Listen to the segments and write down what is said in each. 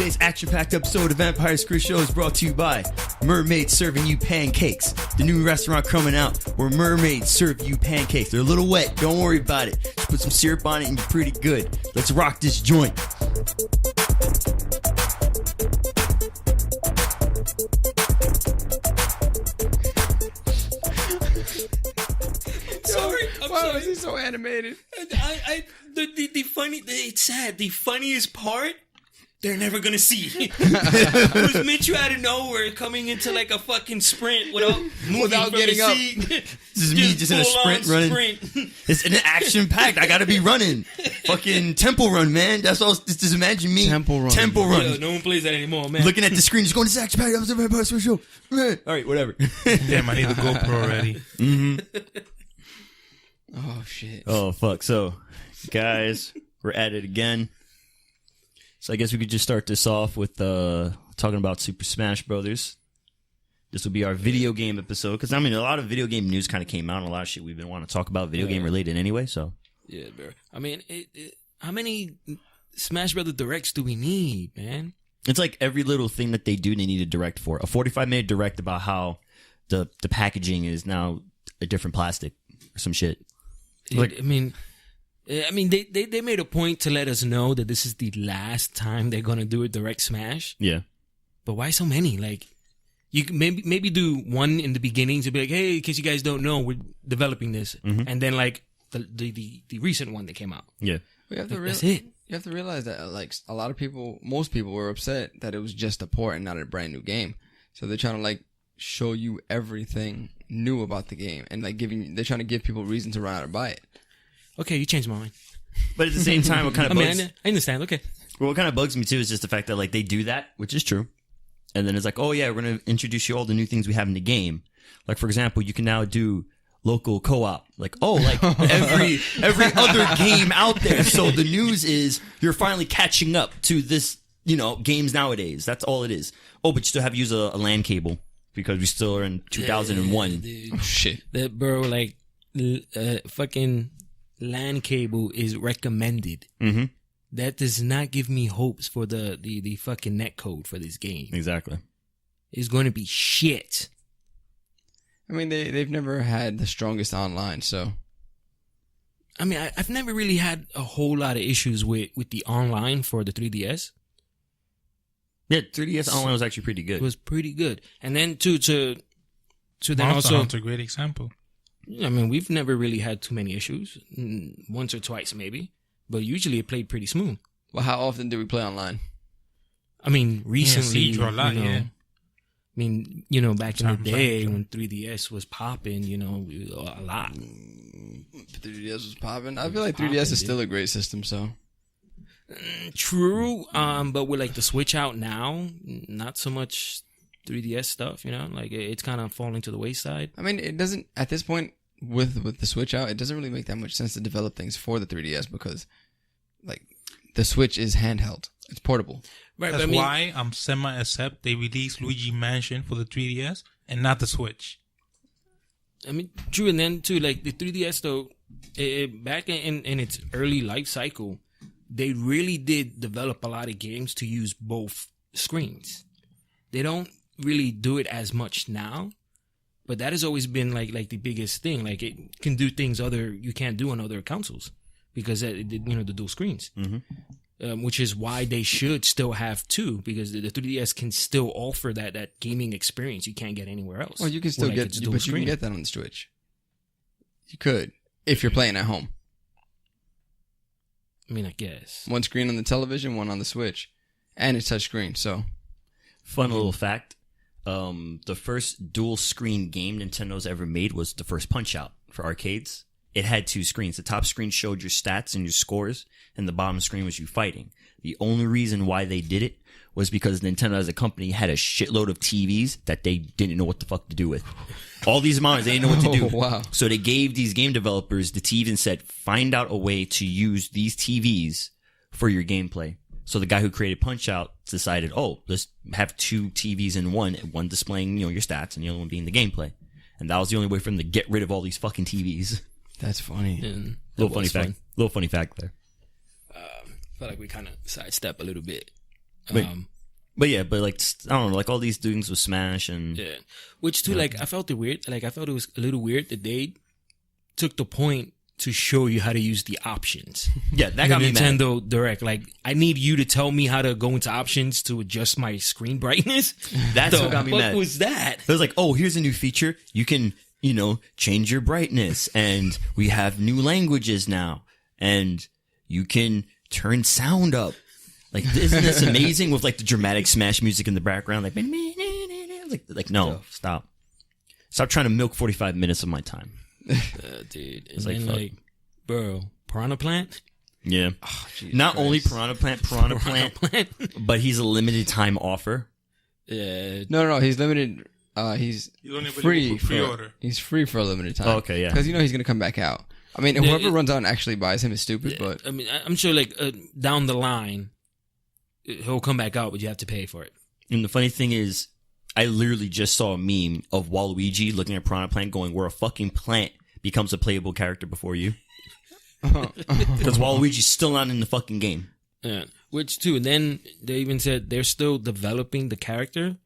Today's action-packed episode of Vampire Screw Show is brought to you by Mermaids Serving You Pancakes. The new restaurant coming out where mermaids serve you pancakes. They're a little wet. Don't worry about it. Just put some syrup on it and you're pretty good. Let's rock this joint. Why was he so animated? It's sad. The funniest part, they're never gonna see. It was Mitchell out of nowhere coming into like a fucking sprint without getting up. This is me just in a sprint running. It's an action packed. I gotta be running. Fucking temple run, man. That's all. Just imagine me. Temple run. Yo, no one plays that anymore, man. Looking at the screen, just going, this action packed. I'm Vampire Screw Show. All right, whatever. Damn, I need the GoPro already. Oh, shit. Oh, fuck. So, guys, we're at it again. So I guess we could just start this off with talking about Super Smash Brothers. This will be our video game episode. Because, I mean, a lot of video game news kind of came out. And a lot of shit we've been wanting to talk about video game related anyway, so. Yeah, bro. I mean, how many Smash Brothers Directs do we need, man? It's like every little thing that they do, they need a direct for. A 45-minute direct about how the packaging is now a different plastic or some shit. I mean, they made a point to let us know that this is the last time they're gonna do a direct Smash. Yeah, but why so many? Like, you can maybe do one in the beginning to be like, hey, in case you guys don't know, we're developing this, and then like the recent one that came out. Yeah, that's it. You have to realize that like a lot of people, most people were upset that it was just a port and not a brand new game. So they're trying to like show you everything new about the game and like they're trying to give people reason to run out and buy it. Okay, you changed my mind. But at the same time, what kind of bugs... I understand. Okay. Well, what kind of bugs me too is just the fact that like they do that, which is true, and then it's like, oh yeah, we're gonna introduce you all the new things we have in the game. Like for example, you can now do local co-op. Like every other game out there. So the news is you're finally catching up to this, games nowadays. That's all it is. Oh, but you still have to use a LAN cable. Because we still are in 2001. Oh, shit. That, bro, like, fucking LAN cable is recommended. Mm-hmm. That does not give me hopes for the fucking netcode for this game. Exactly. It's going to be shit. I mean, they've never had the strongest online, so. I mean, I've never really had a whole lot of issues with the online for the 3DS. Yeah, 3DS Online was actually pretty good. It was pretty good. And then to then Monster also... Hunter, a great example. I mean, we've never really had too many issues. Once or twice, maybe. But usually it played pretty smooth. Well, how often do we play online? I mean, recently... Yeah, Siege a lot, yeah. I mean, back in the day when 3DS was popping, a lot. 3DS was popping? I feel like 3DS is still a great system, so... True, but with like the Switch out now, not so much 3DS stuff, like it's kind of falling to the wayside. I mean, it doesn't, at this point, with the Switch out, it doesn't really make that much sense to develop things for the 3DS because, like, the Switch is handheld. It's portable. Right, that's why I'm semi-accept they released Luigi Mansion for the 3DS and not the Switch. I mean, true, and then too, like the 3DS though, back in its early life cycle, they really did develop a lot of games to use both screens. They don't really do it as much now, but that has always been like the biggest thing. Like it can do things you can't do on other consoles because the dual screens, which is why they should still have two because the 3DS can still offer that gaming experience you can't get anywhere else. Well, you can still get, but you can get that on the Switch. You could if you're playing at home. I mean, I guess. One screen on the television, one on the Switch. And it's touchscreen, so. Fun little fact. The first dual screen game Nintendo's ever made was the first Punch-Out for arcades. It had two screens. The top screen showed your stats and your scores, and the bottom screen was you fighting. The only reason why they did it was because Nintendo as a company had a shitload of TVs that they didn't know what the fuck to do with. All these monitors, they didn't know what to do. Oh, wow. So they gave these game developers the TV and said, find out a way to use these TVs for your gameplay. So the guy who created Punch-Out decided, let's have two TVs in one displaying, your stats and the other one being the gameplay. And that was the only way for them to get rid of all these fucking TVs. That's funny. Little funny fact there. I feel like we kind of sidestep a little bit. Wait, But yeah, but like I don't know, like all these things with Smash and Yeah. Which too, like I felt it weird. Like I felt it was a little weird that they took the point to show you how to use the options. yeah, that The got me mad. Nintendo Direct. Like I need you to tell me how to go into options to adjust my screen brightness. That's the what got me fuck mad. was that? It was like, oh, here's a new feature. You can, change your brightness, and we have new languages now, and you can turn sound up. Like, isn't this amazing with like the dramatic Smash music in the background? Like no, stop trying to milk 45 minutes of my time. Dude. It's And like, then, fuck. like, bro, Piranha Plant? Yeah. Oh, Jesus Not Christ. only Piranha Plant, Plant? but he's a limited time offer. Yeah. No, he's limited. He's You only free for pre-order. He's free for a limited time. Oh, okay, yeah. Because he's gonna come back out. I mean, whoever runs out and actually buys him is stupid, but I mean, I'm sure, like, down the line, he'll come back out, but you have to pay for it. And the funny thing is, I literally just saw a meme of Waluigi looking at Piranha Plant going, where a fucking plant becomes a playable character before you. Because Waluigi's still not in the fucking game. Yeah. Which, too, and then they even said they're still developing the character,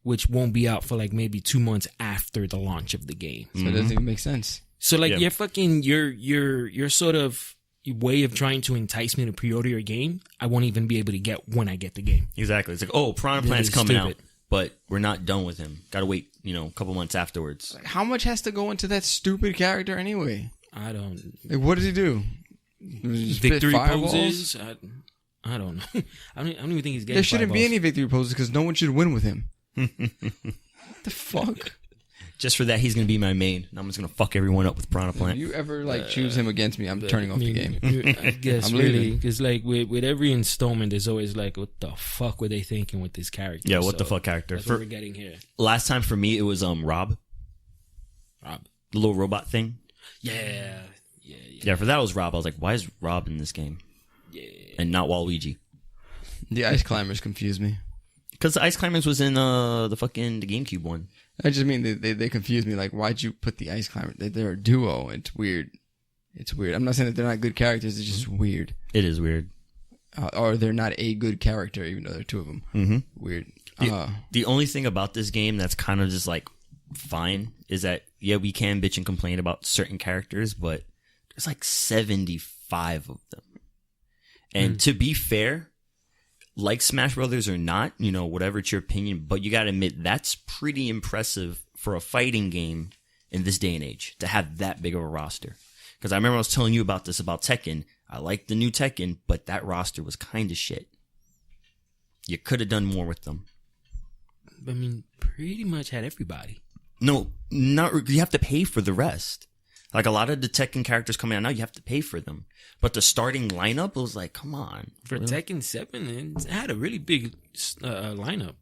which won't be out for, like, maybe 2 months after the launch of the game. so it doesn't even make sense. So, like, Yeah. your sort of way of trying to entice me to pre-order your game, I won't even be able to get when I get the game. Exactly. It's like, oh, Piranha This Plant's is coming out, stupid. but we're not done with him. Gotta wait, a couple months afterwards. Like, how much has to go into that stupid character anyway? I don't... Like, what does he do? Just spit Victory fireballs? poses? I don't know. I don't even think he's getting There shouldn't be fireballs. any victory poses because no one should win with him. What the fuck? Just for that, he's gonna be my main. And I'm just gonna fuck everyone up with Piranha If Plant. you ever choose him against me, I'm turning off the game. I guess I'm really, leaving. because like with every installment, there's always like, what the fuck were they thinking with this character? Yeah, what the So, fuck character? That's what we're getting here. Last time for me, it was Rob, Rob. the little robot thing. Yeah. Yeah, for that it was Rob. I was like, why is Rob in this game? Yeah. And not Waluigi? The ice climbers confuse me. Because the Ice Climbers was in the GameCube one. I just mean they confuse me. Like, why'd you put the ice climber? They're a duo. It's weird. It's weird. I'm not saying that they're not good characters. It's just weird. It is weird. Or they're not a good character, even though there are two of them. Mm-hmm. Weird. The only thing about this game that's kind of just like fine is that, yeah, we can bitch and complain about certain characters, but there's like 75 of them. And to be fair, like Smash Brothers or not, whatever it's your opinion, but you gotta admit that's pretty impressive for a fighting game in this day and age to have that big of a roster. Because I remember I was telling you about this about Tekken. I like the new Tekken, but that roster was kind of shit. You could have done more with them. I mean, pretty much had everybody. No, not you have to pay for the rest. Like a lot of the Tekken characters coming out now, you have to pay for them. But the starting lineup was like, come on. For Tekken 7, it had a really big lineup.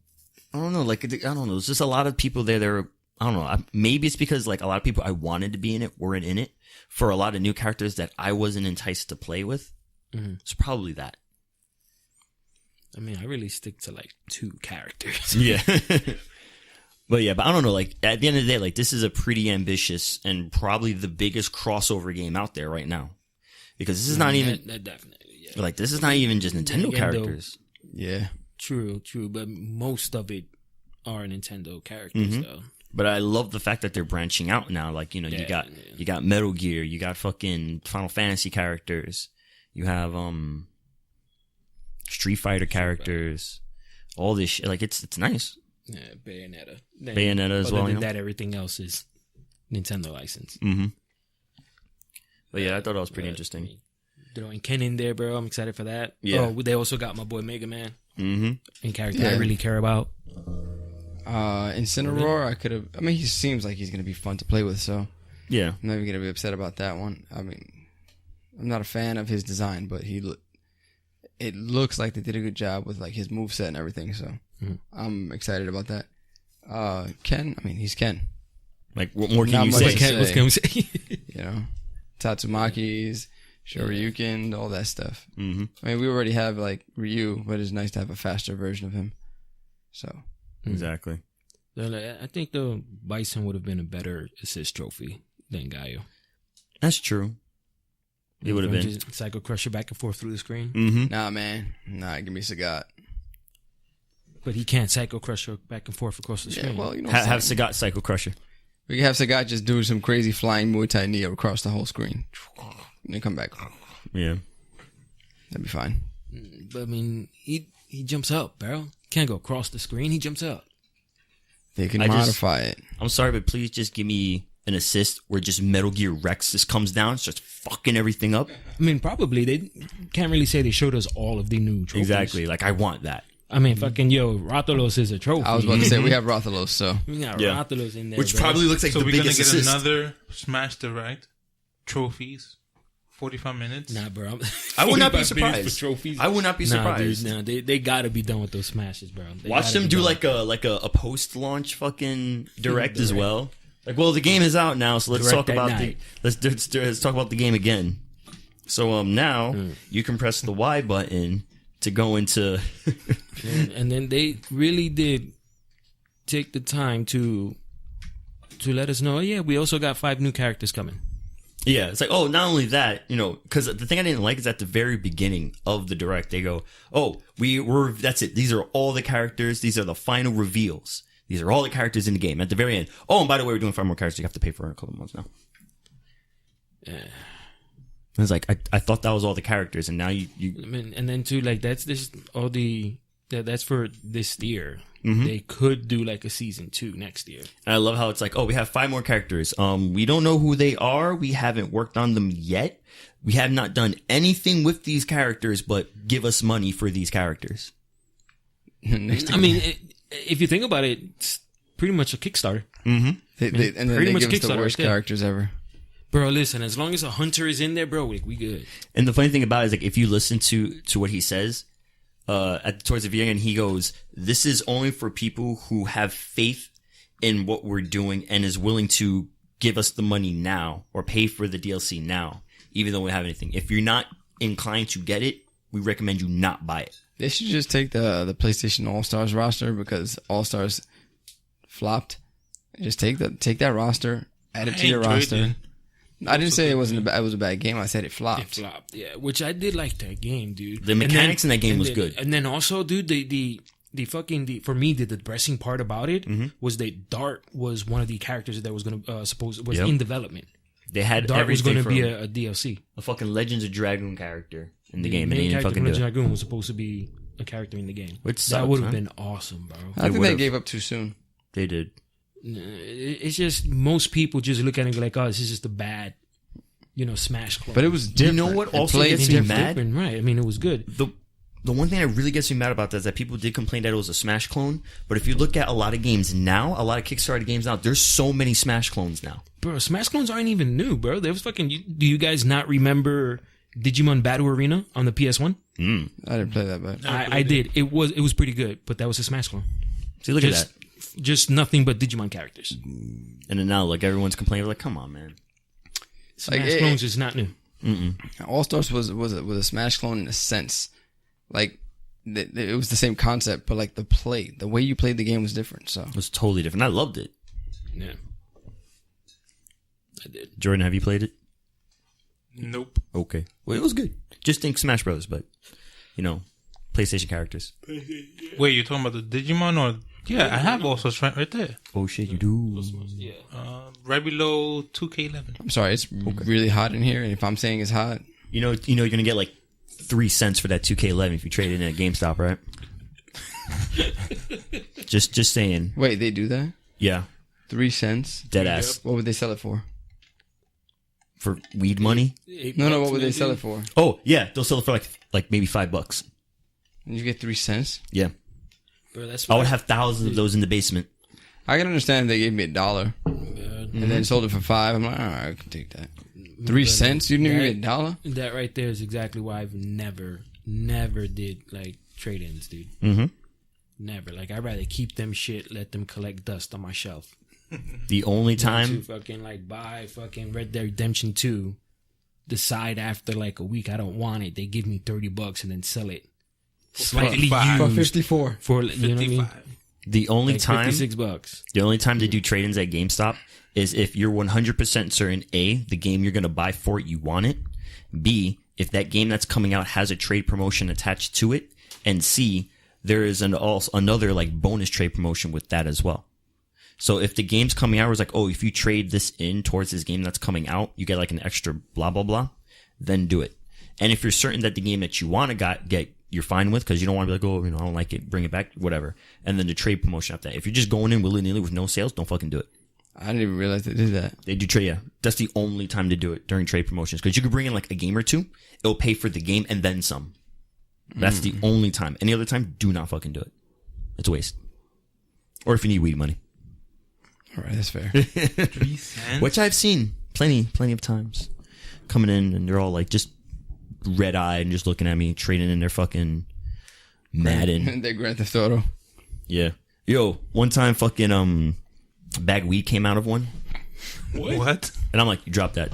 I don't know. Like, I don't know. There's just a lot of people there. I don't know. Maybe it's because like a lot of people I wanted to be in it weren't in it. For a lot of new characters that I wasn't enticed to play with. Mm-hmm. It's probably that. I mean, I really stick to like 2 characters. Yeah. But I don't know. Like at the end of the day, like this is a pretty ambitious and probably the biggest crossover game out there right now. Because this is not even That definitely, yeah. like this is not even just Nintendo Nintendo. characters. Yeah. True, but most of it are Nintendo characters, though. But I love the fact that they're branching out now. Like, you got Metal Gear, you got fucking Final Fantasy characters, you have Street Fighter characters, all this shit. Like it's nice. Yeah, Bayonetta. Bayonetta as well, Other you than know? that, everything else is Nintendo license. Mm-hmm. But yeah, I thought that was pretty interesting. Throwing Ken in there, bro. I'm excited for that. Yeah. Oh, they also got my boy Mega Man. Mm-hmm. A character I really care about. Incineroar, he seems like he's going to be fun to play with, so Yeah. I'm not even going to be upset about that one. I mean, I'm not a fan of his design, but it looks like they did a good job with like his moveset and everything, so I'm excited about that. Ken, he's Ken. Like, what more can Not you much say? to What can we say? You know, Tatsumaki's, Shoryuken, all that stuff. Mm-hmm. I mean, we already have like Ryu, but it's nice to have a faster version of him. So Exactly. I think the Bison would have been a better assist trophy than Gaio. That's true. It would have been. Just Psycho Crusher back and forth through the screen. Mm-hmm. nah, man, give me Sagat. But he can't Psycho Crush her back and forth across the Yeah, screen. well, you know, Have Sagat Psycho Crusher. we can have Sagat just do some crazy flying Muay Thai knee across the whole screen, and then come back. Yeah. That'd be fine. But I mean, he jumps up, bro. Can't go across the screen. He jumps up. They can I just- modify it. I'm sorry, but please just give me an assist where just Metal Gear Rex just comes down, starts fucking everything up. I mean, probably they can't really say they showed us all of the new trophies. Exactly. Like, I want that. I mean, fucking Rathalos is a trophy. I was about to say we have Rathalos, so We got Yeah. Rathalos in there, Which bro. probably looks like So the we're gonna biggest get assist. another Smash Direct trophies, 45 minutes. Nah, bro. I would not be 45 minutes surprised. for trophies. I would not be surprised. Nah, dude, they gotta be done with those smashes, bro. They Watch gotta them be do done. like a post launch fucking direct as well. Like, well, the game is out now, so let's Direct talk at about night. let's talk about the game again. So now you can press the Y button to go into and then they really did take the time to let us know. Oh, yeah, we also got 5 new characters coming. Yeah, it's like, oh, not only that, you know, because the thing I didn't like is at the very beginning of the direct, they go, oh, that's it. These are all the characters. These are the final reveals. These are all the characters in the game. At the very end, oh, and by the way, we're doing 5 more characters. You have to pay for it in a couple of months now. Yeah. I was like, I thought that was all the characters, and now you I mean, and then too, like that's for this year. Mm-hmm. They could do like a season 2 next year. I love how it's like, oh, we have 5 more characters. We don't know who they are. We haven't worked on them yet. We have not done anything with these characters, but give us money for these characters. next I mean, if you think about it, it's pretty much a Kickstarter. and then pretty they much give us the Kickstarter worst right there. characters ever. Bro, listen, as long as a hunter is in there, bro, we good. And the funny thing about it is, like, if you listen to what he says, towards the beginning, he goes, "This is only for people who have faith in what we're doing and is willing to give us the money now or pay for the DLC now, even though we don't have anything. If you're not inclined to get it, we recommend you not buy it." They should just take the PlayStation All Stars roster because All Stars flopped. Just take that roster, add it to your enjoyed roster. it. I didn't say it wasn't it was a bad game. I said it It flopped. flopped, yeah. Which I did like that game, dude. The mechanics in that game was good. And then also, dude, for me, the depressing part about it was that Dart was one of the characters that was gonna was Yep. in development. They had Dart was everything gonna from be a DLC. a fucking Legends of Dragoon character in the game, and main they didn't character fucking from do Legend it. Dragoon was supposed to be a character in the game. Which that sucks, would have huh? been awesome, bro. I think they would've. gave up too soon. They did. It's just most people just look at it and go like, oh, this is just a bad, Smash clone. But it was different. know what It also played gets me different. mad? different, right? I mean, it was good. The one thing that really gets me mad about that is that people did complain that it was a Smash clone. But if you look at a lot of games now, a lot of Kickstarter games now, there's so many Smash clones now. Bro, Smash clones aren't even new, bro. There was fucking. Do you guys not remember Digimon Battle Arena on the PS1? I didn't play that, but I did. It was pretty good, but that was a Smash clone. See, look at that. Just nothing but Digimon characters. And then now, like, everyone's complaining, like, come on, man. Smash clones is not new. All Stars was a Smash clone in a sense. Like it was the same concept, but like the way you played the game was different. So It was totally different. I loved it. Yeah, I did. Jordan, have you played it? Nope. Okay. Well, it was good. Just think Smash Bros, but, PlayStation characters. Wait, you're talking about the Digimon or? Yeah, I have also right there. Oh, shit, you do. Yeah. Right below 2K11. I'm sorry, it's really hot in here, and if I'm saying it's hot, You're going to get, like, 3 cents for that 2K11 if you trade it in at GameStop, right? just saying. wait, they do that? Yeah. 3 cents? Dead ass. What would they sell it for? For weed money? No, what would they sell it for? Oh, yeah. They'll sell it for, like maybe $5. And you get 3 cents? Yeah. Bro, that's I would have thousands of those in the basement. I can understand if they gave me $1 and then sold it for $5. I'm like, all right, I can take that. 3 cents? You didn't even get $1? That right there is exactly why I've never did like trade-ins, dude. Mm-hmm. Never. Like, I'd rather keep them shit, let them collect dust on my shelf. The only To time... fucking like buy fucking Red Dead Redemption 2, decide after like a week I don't want it, they give me $30 and then sell it slightly 55. For used 54. for you know what I mean? 55. The only Like time... $56. The only time they do trade-ins at GameStop is if you're 100% certain, A, the game you're going to buy for it, you want it. B, if that game that's coming out has a trade promotion attached to it. And C, there is another like bonus trade promotion with that as well. So if the game's coming out, it's like, oh, if you trade this in towards this game that's coming out, you get like an extra blah, blah, blah, then do it. And if you're certain that the game that you want to get, you're fine with, because you don't want to be like, oh, I don't like it, bring it back, whatever. And then the trade promotion after that. If you're just going in willy-nilly with no sales, don't fucking do it. I didn't even realize they did that. They do trade, yeah. That's the only time to do it, during trade promotions. Because you could bring in like a game or two, it'll pay for the game and then some. That's the only time. Any other time, do not fucking do it. It's a waste. Or if you need weed money. All right, that's fair. 3 cents. Which I've seen plenty of times. Coming in and they're all like just red-eyed and just looking at me, trading in their fucking Madden. They Grand Theft Auto. Yeah. Yo, one time fucking bag of weed came out of one. What? And I'm like, you dropped that.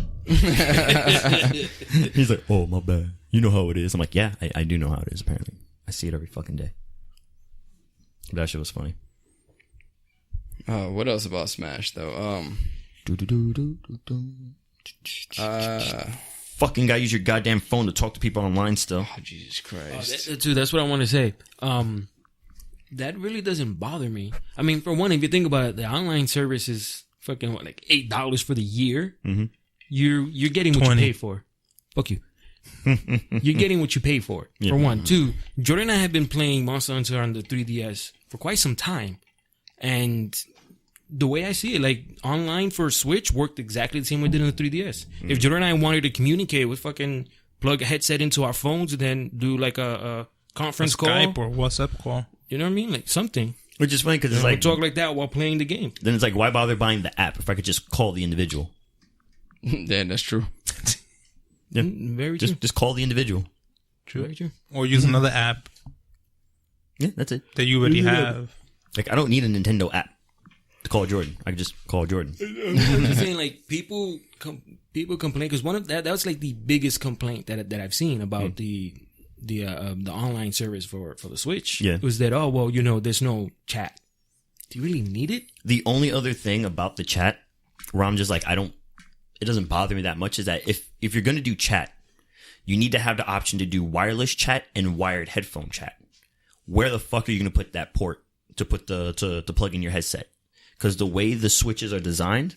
He's like, oh, my bad. You know how it is. I'm like, yeah, I do know how it is, apparently. I see it every fucking day. That shit was funny. What else about Smash, though? Fucking guy, use your goddamn phone to talk to people online still. Oh, Jesus Christ. Dude, that's what I want to say. That really doesn't bother me. I mean, for one, if you think about it, the online service is fucking what, like $8 for the year. Mm-hmm. You're getting what 20. you pay for. Fuck you. You're getting what you pay for. Yeah. For one, two. Jordan and I have been playing Monster Hunter on the 3DS for quite some time, and the way I see it, like online for Switch worked exactly the same way it did on the 3DS. If Jordan and I wanted to communicate, with fucking plug a headset into our phones and then do like a conference call, Skype or WhatsApp call. you know what I mean, like something. Which is funny because it's Like like, talk like that while playing the game. then it's like, why bother buying the app if I could just call the individual? Yeah, that's true. Yeah. Very true. Just call the individual. Very true. Or use another app Yeah, that's it. that you already have. Like, I don't need a Nintendo app to call Jordan. I can just call Jordan. I'm just saying, like people complain because one of that was like the biggest complaint that I've seen about the online service for the Switch. Yeah. Was that, oh well, there's no chat. Do you really need it? The only other thing about the chat where I'm just like, it doesn't bother me that much is that if you're going to do chat, you need to have the option to do wireless chat and wired headphone chat. Where the fuck are you going to put that port to put to plug in your headset? Because the way the switches are designed,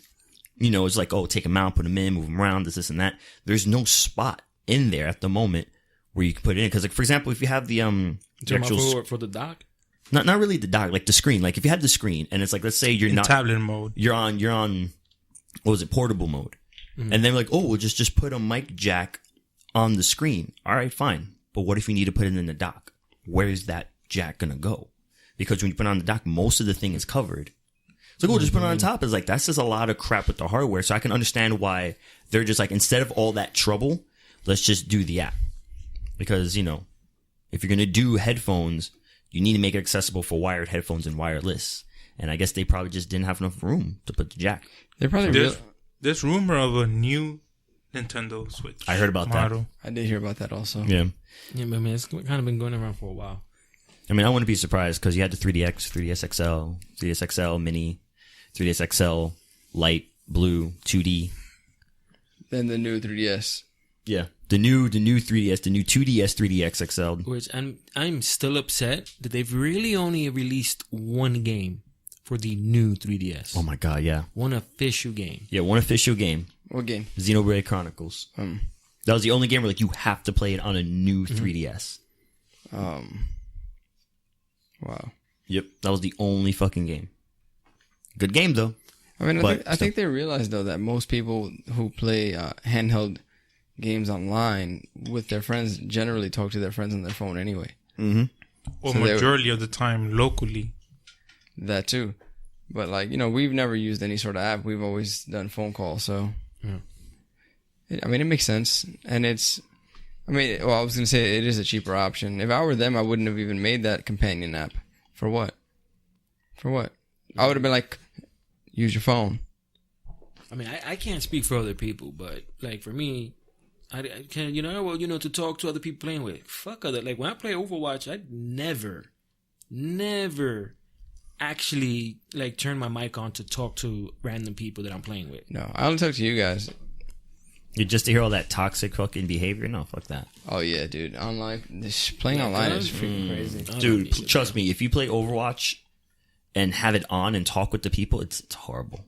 it's like, oh, take them out, put them in, move them around, this and that. There's no spot in there at the moment where you can put it in. Because, like, for example, if you have the actual for the dock. not really the dock, like the screen. Like if you had the screen and it's like, let's say you're In not tablet mode. you're on what was it, portable mode, and then like, oh, we'll just put a mic jack on the screen. All right, fine. But what if you need to put it in the dock? Where's that jack gonna go? Because when you put it on the dock, most of the thing is covered. So go just put it on top. It's like, that's just a lot of crap with the hardware. So I can understand why they're just like, instead of all that trouble, let's just do the app. Because, if you're going to do headphones, you need to make it accessible for wired headphones and wireless. And I guess they probably just didn't have enough room to put the jack. They probably There's rumor of a new Nintendo Switch. I heard about model. I did hear about that also. Yeah. Yeah, but man, it's kind of been going around for a while. I mean, I wouldn't be surprised because you had the 3DX, 3DS XL, 3DS XL Mini, 3DS XL Light, Blue, 2D. Then the new 3DS. Yeah. The new 3DS, the new 2DS 3DX XL. Which I'm still upset that they've really only released one game for the new 3DS. Oh my god, yeah. One official game. Yeah, one official game. What game? Xenoblade Chronicles. That was the only game where like you have to play it on a new 3DS. Wow. Yep, that was the only fucking game. Good game though. I mean, But I think they realize though that most people who play handheld games online with their friends generally talk to their friends on their phone anyway. Mm-hmm. Or So majority of the time locally. That too. But like, we've never used any sort of app. We've always done phone calls. So, I mean, it makes sense. And I was going to say it is a cheaper option. If I were them, I wouldn't have even made that companion app. For what? I would have been like, use your phone. I mean, I can't speak for other people, but like for me, I can, to talk to other people playing with. Fuck other, like when I play Overwatch, I never actually like turn my mic on to talk to random people that I'm playing with. No, I don't talk to you guys. Just to hear all that toxic fucking behavior. No, fuck that. Oh yeah, dude. Playing online is freaking crazy. Dude, trust me. If you play Overwatch and have it on and talk with the people, it's horrible.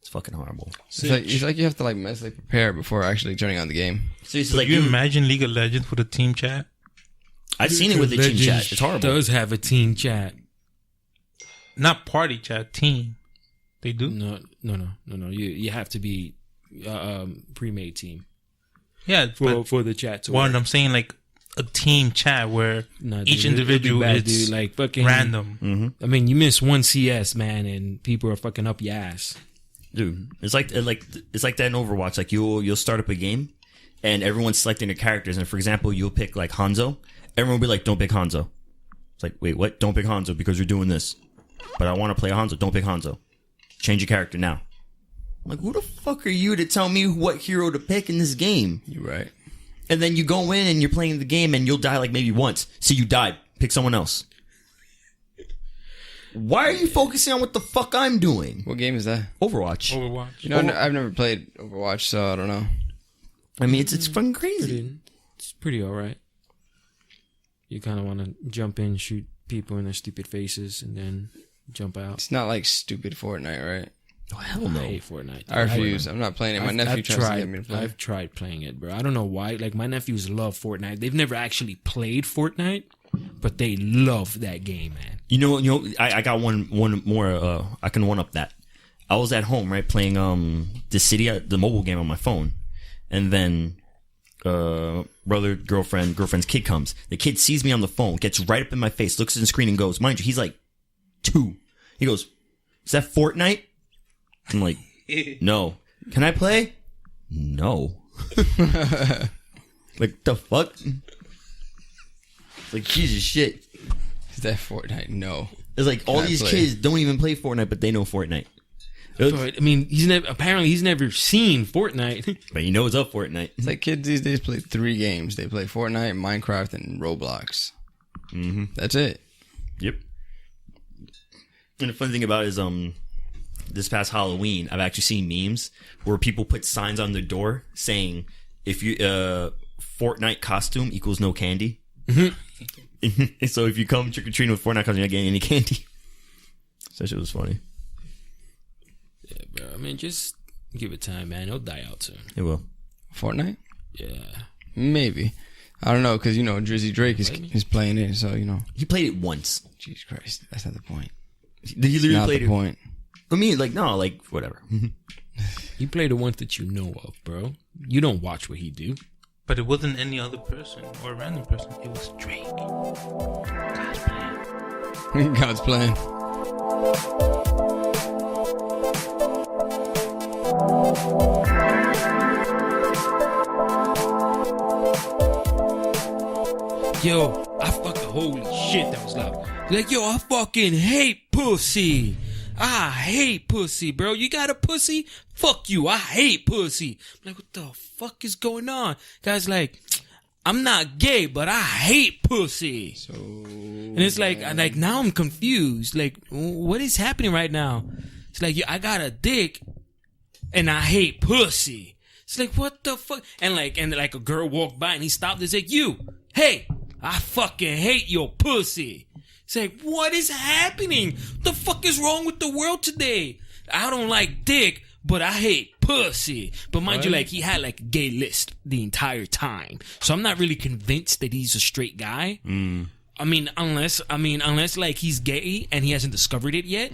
It's fucking horrible. It's like you have to like mentally prepare before actually turning on the game. Seriously, Like, you imagine League of Legends with a team chat? I've seen it with the team chat. It's horrible. Does have a team chat. Not party chat, team. They do? No. You have to be pre-made team Yeah, for the chat to work. I'm saying like a team chat where Nah, each dude, individual it'd be bad, is dude. Like fucking random. I mean, you miss one CS, man, and people are fucking up your ass. Dude, it's like that in Overwatch. Like you'll start up a game, and everyone's selecting their characters. And for example, you'll pick like Hanzo. Everyone will be like, "Don't pick Hanzo." It's like, wait, what? Don't pick Hanzo because you're doing this. But I want to play Hanzo. Don't pick Hanzo. Change your character now. I'm like, who the fuck are you to tell me what hero to pick in this game? You're right. And then you go in and you're playing the game and you'll die like maybe once. So you died. Pick someone else. Why are you focusing on what the fuck I'm doing? What game is that? Overwatch. You know, I've never played Overwatch, so I don't know. I mean, it's fucking crazy. It's pretty alright. You kind of want to jump in, shoot people in their stupid faces, and then jump out. It's not like stupid Fortnite, right? Oh, hell no. I hate Fortnite. I refuse. I'm not playing it. My nephew tries to get me to play. I've tried playing it, bro. I don't know why. Like, my nephews love Fortnite. They've never actually played Fortnite, but they love that game, man. You know. I got one more. I can one up that. I was at home, right, playing the City, the mobile game on my phone, and then girlfriend's kid comes. The kid sees me on the phone, gets right up in my face, looks at the screen, and goes, mind you, he's like 2. He goes, "Is that Fortnite?" I'm like, "No." "Can I play?" "No." Like, the fuck? It's like, Jesus shit. Is that Fortnite? No. It's like all these kids don't even play Fortnite, but they know Fortnite. But, I mean, he's never seen Fortnite. But he knows of Fortnite. It's like kids these days play 3 games. They play Fortnite, Minecraft, and Roblox. Mm-hmm. That's it. Yep. And the funny thing about it is, this past Halloween, I've actually seen memes where people put signs on their door saying, "If you Fortnite costume equals no candy." Mm-hmm. So if you come trick or treating with Fortnite costume, you're not getting any candy. So that shit was funny. Yeah, bro. I mean, just give it time, man. It'll die out soon. It will. Fortnite? Yeah. Maybe. I don't know, because, Drizzy Drake is playing it, so, He played it once. Jesus Christ. That's not the point. He literally Not played the it. point. I mean, whatever. You play the ones that you know of, bro. You don't watch what he do. But it wasn't any other person or a random person. It was Drake. God's plan. God's plan. Yo, I fucking holy shit, that was loud. Like, yo, I fucking hate pussy. I hate pussy, bro. You got a pussy? Fuck you. I hate pussy. I'm like, what the fuck is going on? Guys, like, I'm not gay, but I hate pussy. So, and it's like now I'm confused. Like, what is happening right now? It's like, I got a dick, and I hate pussy. It's like, what the fuck? And like a girl walked by and he stopped and said, hey, I fucking hate your pussy. It's like, what is happening? The fuck is wrong with the world today? I don't like dick, but I hate pussy. But mind you, like, he had like a gay list the entire time. So I'm not really convinced that he's a straight guy. I mean, unless like he's gay and he hasn't discovered it yet.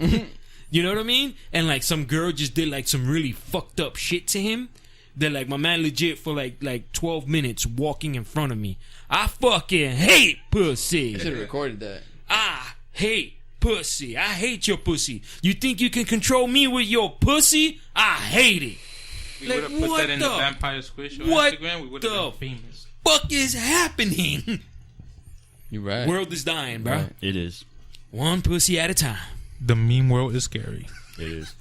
You know what I mean? And like some girl just did like some really fucked up shit to him. That like my man legit for like 12 minutes walking in front of me. I fucking hate pussy. You should have recorded that. I hate pussy. I hate your pussy. You think you can control me with your pussy? I hate it. We would have put that in the Vampire Squish on Instagram. We would have been famous. Fuck is happening? You're right. World is dying, bro. Right. It is. One pussy at a time. The meme world is scary. It is.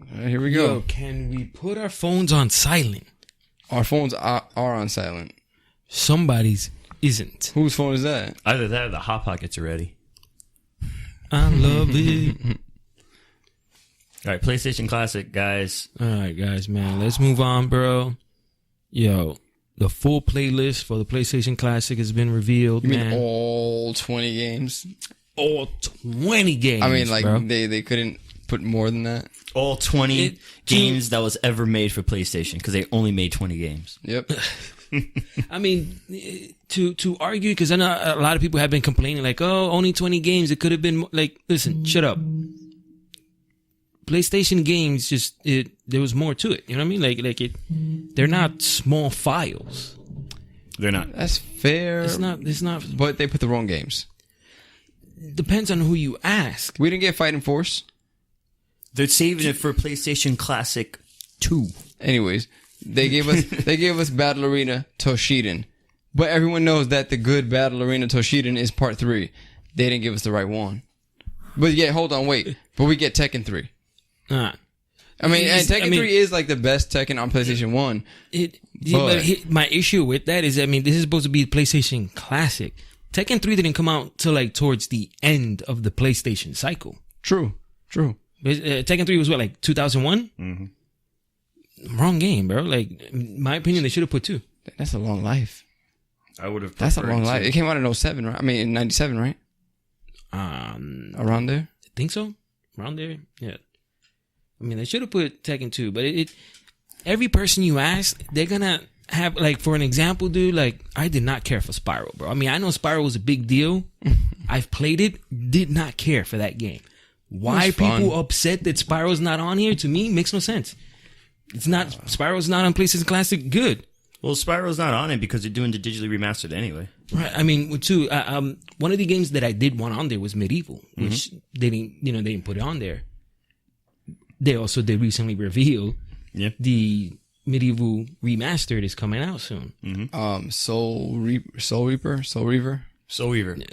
All right, here we go. Yo, can we put our phones on silent? Our phones are on silent. Somebody's isn't. Whose phone is that? Either that or the Hot Pockets are ready. I love it. All right, PlayStation Classic, guys. All right, guys, man. Let's move on, bro. Yo, the full playlist for the PlayStation Classic has been revealed, You mean man. all 20 games? All 20 games, I mean, like, bro. they couldn't put more than that? All 20 It- games that was ever made for PlayStation, because they only made 20 games. Yep. I mean, to argue, because I know a lot of people have been complaining, like, oh, only 20 games. It could have been, like, listen, shut up. PlayStation games, there was more to it. You know what I mean? They're not small files. They're not. That's fair. It's not, But they put the wrong games. depends on who you ask. We didn't get Fighting Force. They're saving it for PlayStation Classic 2. Anyways, they gave us Battle Arena Toshiden. But everyone knows that the good Battle Arena Toshiden is part 3. They didn't give us the right one. But yeah, hold on, wait. But we get Tekken 3. I mean, and Tekken 3 is like the best Tekken on PlayStation 1. My issue with that is, I mean, this is supposed to be PlayStation Classic. Tekken 3 didn't come out till like towards the end of the PlayStation cycle. True. Tekken 3 was what, like 2001? Mm-hmm. Wrong game, bro. Like, in my opinion, they should have put 2. That's a long life. I would have. That's a long life. It came out in 07, right? I mean, in 97, right? Around there? I think so. Around there, yeah. I mean, they should have put Tekken 2, but every person you ask, they're gonna have, like, for an example, dude, like, I did not care for Spyro, bro. I mean, I know Spyro was a big deal. I've played it, did not care for that game. Why people upset that Spyro's not on here, to me, makes no sense. It's not, Spyro's not on PlayStation Classic, good. Well, Spyro's not on it because they're doing the digitally remastered anyway. Right. I mean, too, one of the games that I did want on there was Medieval, which they didn't put it on there. They also did recently reveal the Medieval Remastered is coming out soon. Mm-hmm. Soul Reaver.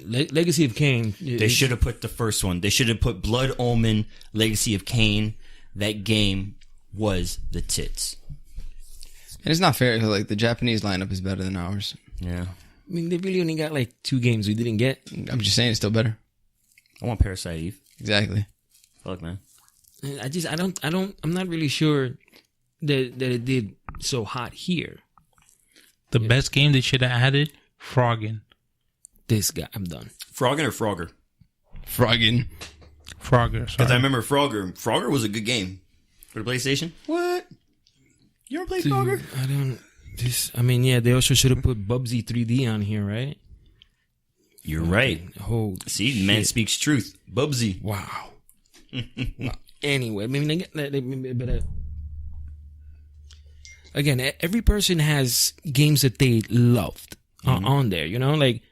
Legacy of Kain. They should have put the first one. They should have put Blood Omen, Legacy of Kain. That game was the tits. And it's not fair because, like, the Japanese lineup is better than ours. Yeah. I mean, they really only got like 2 games we didn't get. I'm just saying it's still better. I want Parasite Eve. Exactly. Fuck, man. I'm not really sure that it did so hot here. The best game they should have added, Froggin. This guy, I'm done. Froggin or Frogger? Frogger. Because I Sorry. remember Frogger. Frogger was a good game for the PlayStation. What? You ever played Frogger? I don't. They also should have put Bubsy 3D on here, right? You're right. Oh, See, the man speaks truth. Bubsy. wow. Wow. Anyway, I mean, but again, every person has games that they loved on there. You know, like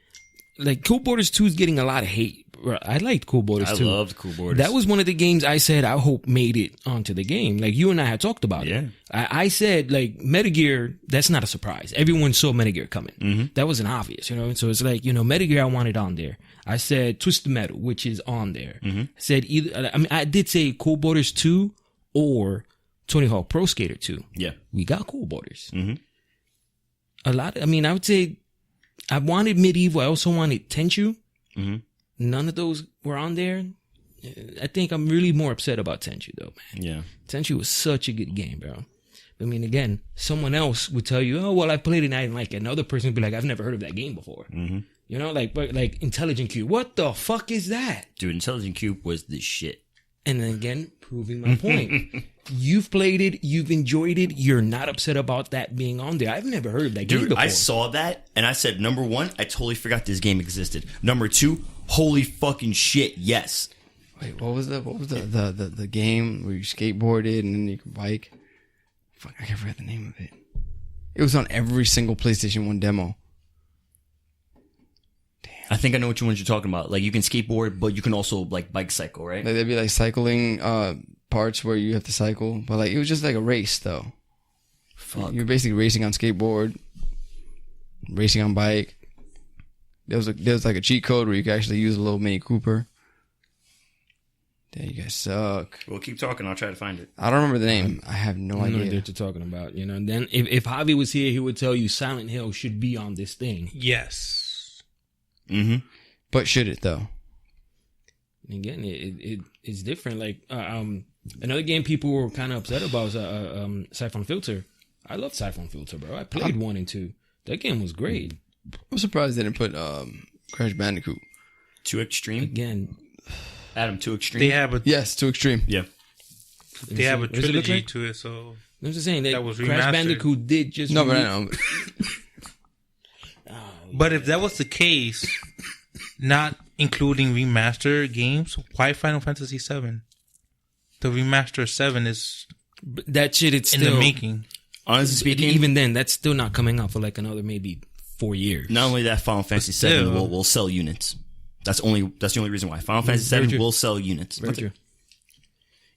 Cool Borders 2 is getting a lot of hate. I liked Cool Borders 2. I loved Cool Borders. That was one of the games I said I hope made it onto the game. Like, you and I had talked about it. I said, like, Metagear, that's not a surprise. Everyone saw Metagear coming. That wasn't obvious, you know? So it's like, you know, Metagear I wanted on there. I said Twisted Metal, which is on there. I said either, I mean, I did say Cool Borders 2 or Tony Hawk Pro Skater 2. Yeah. We got Cool Borders. I would say I wanted Medieval. I also wanted Tenchu. None of those were on there. I think I'm really more upset about Tenchu, though, man. Yeah. Tenchu was such a good game, bro. I mean, again, someone else would tell you, oh, well, I played it and I didn't like it. Another person would be like, I've never heard of that game before. You know, like Intelligent Cube. What the fuck is that? Dude, Intelligent Cube was the shit. And then again, proving my point. You've played it. You've enjoyed it. You're not upset about that being on there. I've never heard of that game Dude, before. I saw that and I said, number 1, I totally forgot this game existed. Number 2, holy fucking shit, yes. Wait, what was the game where you skateboarded and then you could bike? Fuck, I forgot the name of it. It was on every single PlayStation 1 demo. I think I know which ones you're talking about. Like, you can skateboard, but you can also, like, bike cycle, right? Like, there'd be like cycling parts where you have to cycle, but like it was just like a race though. Fuck. You're basically racing on skateboard, racing on bike. There was like a cheat code where you could actually use a little Mini Cooper. Damn, you guys suck. Well, keep talking. I'll try to find it. I don't remember the name. I have no I don't know idea. what you're talking about. You know, and then if Javi was here, he would tell you Silent Hill should be on this thing. Yes. But should it though? And again, it's different. Like another game people were kind of upset about was Siphon Filter. I love Siphon Filter, bro. I played 1 and 2. That game was great. I'm surprised they didn't put Crash Bandicoot. Too extreme. Again, Adam, too extreme. They have a Yes, too extreme. yeah. they have a What does it look trilogy like? to it, so I'm just saying that was Crash remastered. Bandicoot did just No, but I release- know. But if that was the case, not including remaster games, why Final Fantasy VII? The remaster 7 is But that shit, it's in still the making. Honestly speaking, Even then, that's still not coming out for like another maybe 4 years. not only that, Final Fantasy still- VII will sell units. That's the only reason why Final Fantasy Very VII true. will sell units. Very true.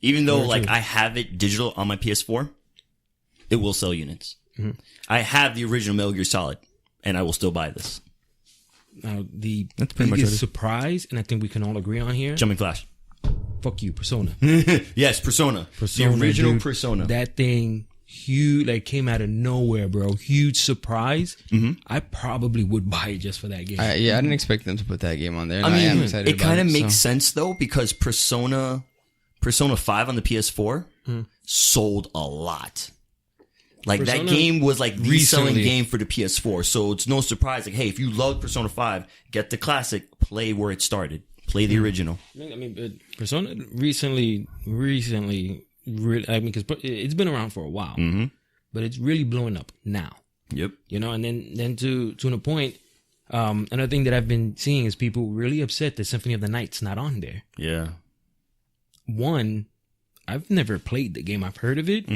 Even though Very like true. I have it digital on my PS4, it will sell units. Mm-hmm. I have the original Metal Gear Solid, and I will still buy this. Now, the That's pretty much biggest what it is. surprise, and I think we can all agree on here, Jumping Flash. fuck you, Persona. Yes, Persona. Persona, The original dude. Persona. That thing, huge, like came out of nowhere, bro. Huge surprise. I probably would buy it just for that game. I didn't expect them to put that game on there. And I I am mean, excited it kind of about makes so. sense though because Persona 5 on the PS4 sold a lot. Like that Persona game was like the selling recently- game for the PS4, so it's no surprise. Like, hey, if you love Persona 5, get the classic, play where it started, play the original. I mean, but Persona recently, really, I mean, because it's been around for a while, but it's really blowing up now. Yep. You know, and then to a point, another thing that I've been seeing is people really upset that Symphony of the Night's not on there. Yeah. One, I've never played the game. I've heard of it.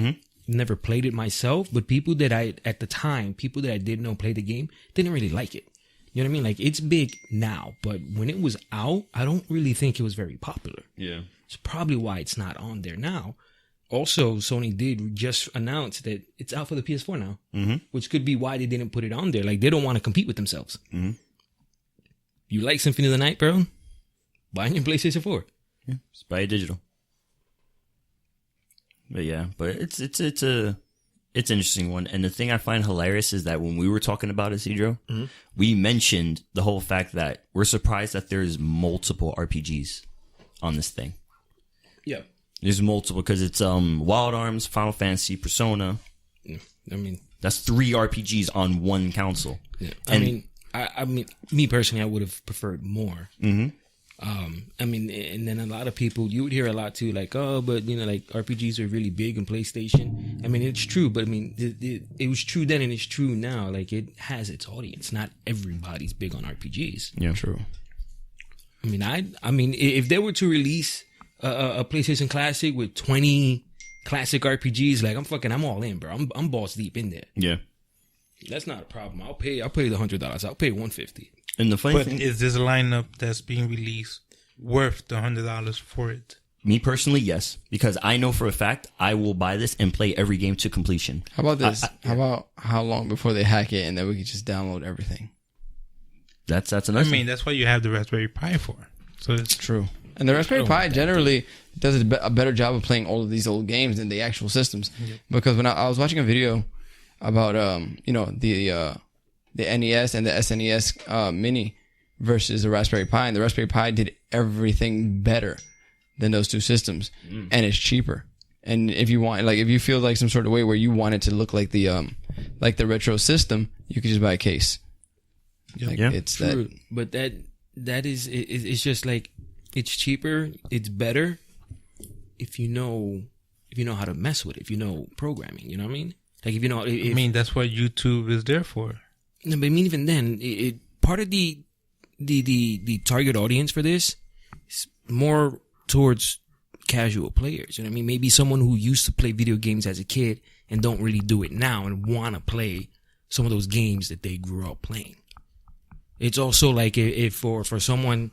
Never played it myself, but people that I did know play the game didn't really like it. You know what I mean? Like, it's big now, but when it was out, I don't really think it was very popular. Yeah. It's probably why it's not on there now. Also, Sony did just announce that it's out for the PS4 now, which could be why they didn't put it on there. Like, they don't want to compete with themselves. You like Symphony of the Night, bro? Buy it on PlayStation 4. Just buy it digital. But yeah, but it's an interesting one. And the thing I find hilarious is that when we were talking about it, Cedro, we mentioned the whole fact that we're surprised that there's multiple RPGs on this thing. Yeah. There's multiple because it's Wild Arms, Final Fantasy, Persona. I mean, That's 3 RPGs on one console. yeah. And- I mean, me personally, I would have preferred more. I mean, and then a lot of people, you would hear a lot too, like, oh, but you know, like RPGs are really big in PlayStation. I mean, it's true, but I mean, it was true then and it's true now. Like, it has its audience. Not everybody's big on RPGs. Yeah, true. I mean, if they were to release a PlayStation Classic with 20 classic RPGs, like I'm all in, bro. I'm balls deep in there. Yeah. That's not a problem. I'll pay the $100. I'll pay $150. And the funny But thing, is this lineup that's being released worth the $100 for it? me personally, yes, because I know for a fact I will buy this and play every game to completion. How about this? How about how long before they hack it and then we can just download everything? That's I another. mean, that's what you have the Raspberry Pi for. So it's True. And the Raspberry Pi generally does a better job of playing all of these old games than the actual systems. Because when I was watching a video about the NES and the SNES Mini versus the Raspberry Pi, and the Raspberry Pi did everything better than those two systems, and it's cheaper. And if you feel like some sort of way where you want it to look like the retro system, you could just buy a case. Like, Yeah. it's True, that. but that is it's just like it's cheaper, it's better if you know how to mess with it, if you know programming. You know what I mean? Like if you know. I mean, that's what YouTube is there for. No, but I mean, even then, it part of the target audience for this is more towards casual players. You know what I mean? Maybe someone who used to play video games as a kid and don't really do it now and want to play some of those games that they grew up playing. It's also like if for someone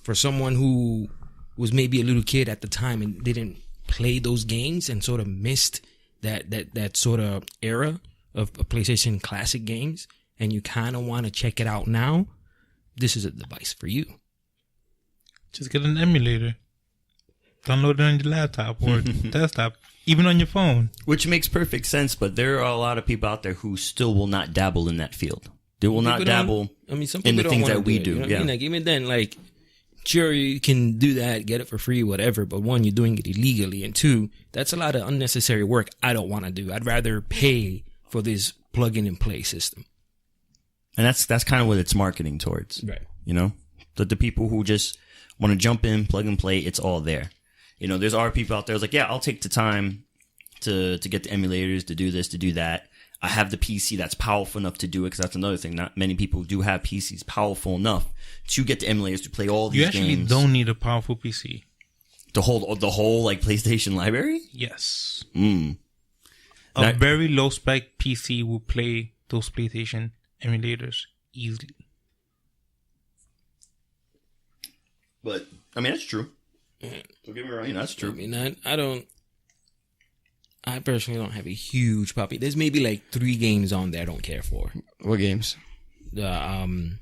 who was maybe a little kid at the time and didn't play those games and sort of missed that sort of era of PlayStation classic games, and you kind of want to check it out now, this is a device for you. Just get an emulator. Download it on your laptop or desktop, even on your phone. Which makes perfect sense, but there are a lot of people out there who still will not dabble in that field. They will not People don't- dabble I mean, some in people the don't things wanna that we it, do. you know what I Yeah. mean? Like even then, like sure, you can do that, get it for free, whatever. But one, you're doing it illegally, and two, that's a lot of unnecessary work I don't want to do. I'd rather pay for this plug-in and play system. And that's kind of what it's marketing towards. Right. You know, the people who just want to jump in, plug and play, it's all there. You know, there's other people out there who's like, yeah, I'll take the time to get the emulators, to do this, to do that. I have the PC that's powerful enough to do it, because that's another thing. Not many people do have PCs powerful enough to get the emulators to play all these games. You actually don't need a powerful PC. The whole like PlayStation library? Yes. Now, A very low spec PC will play those PlayStation emulators easily. but I mean, that's true. Don't get me wrong, that's true. I mean, I personally don't have a huge puppy. There's maybe like 3 games on there I don't care for. What games? The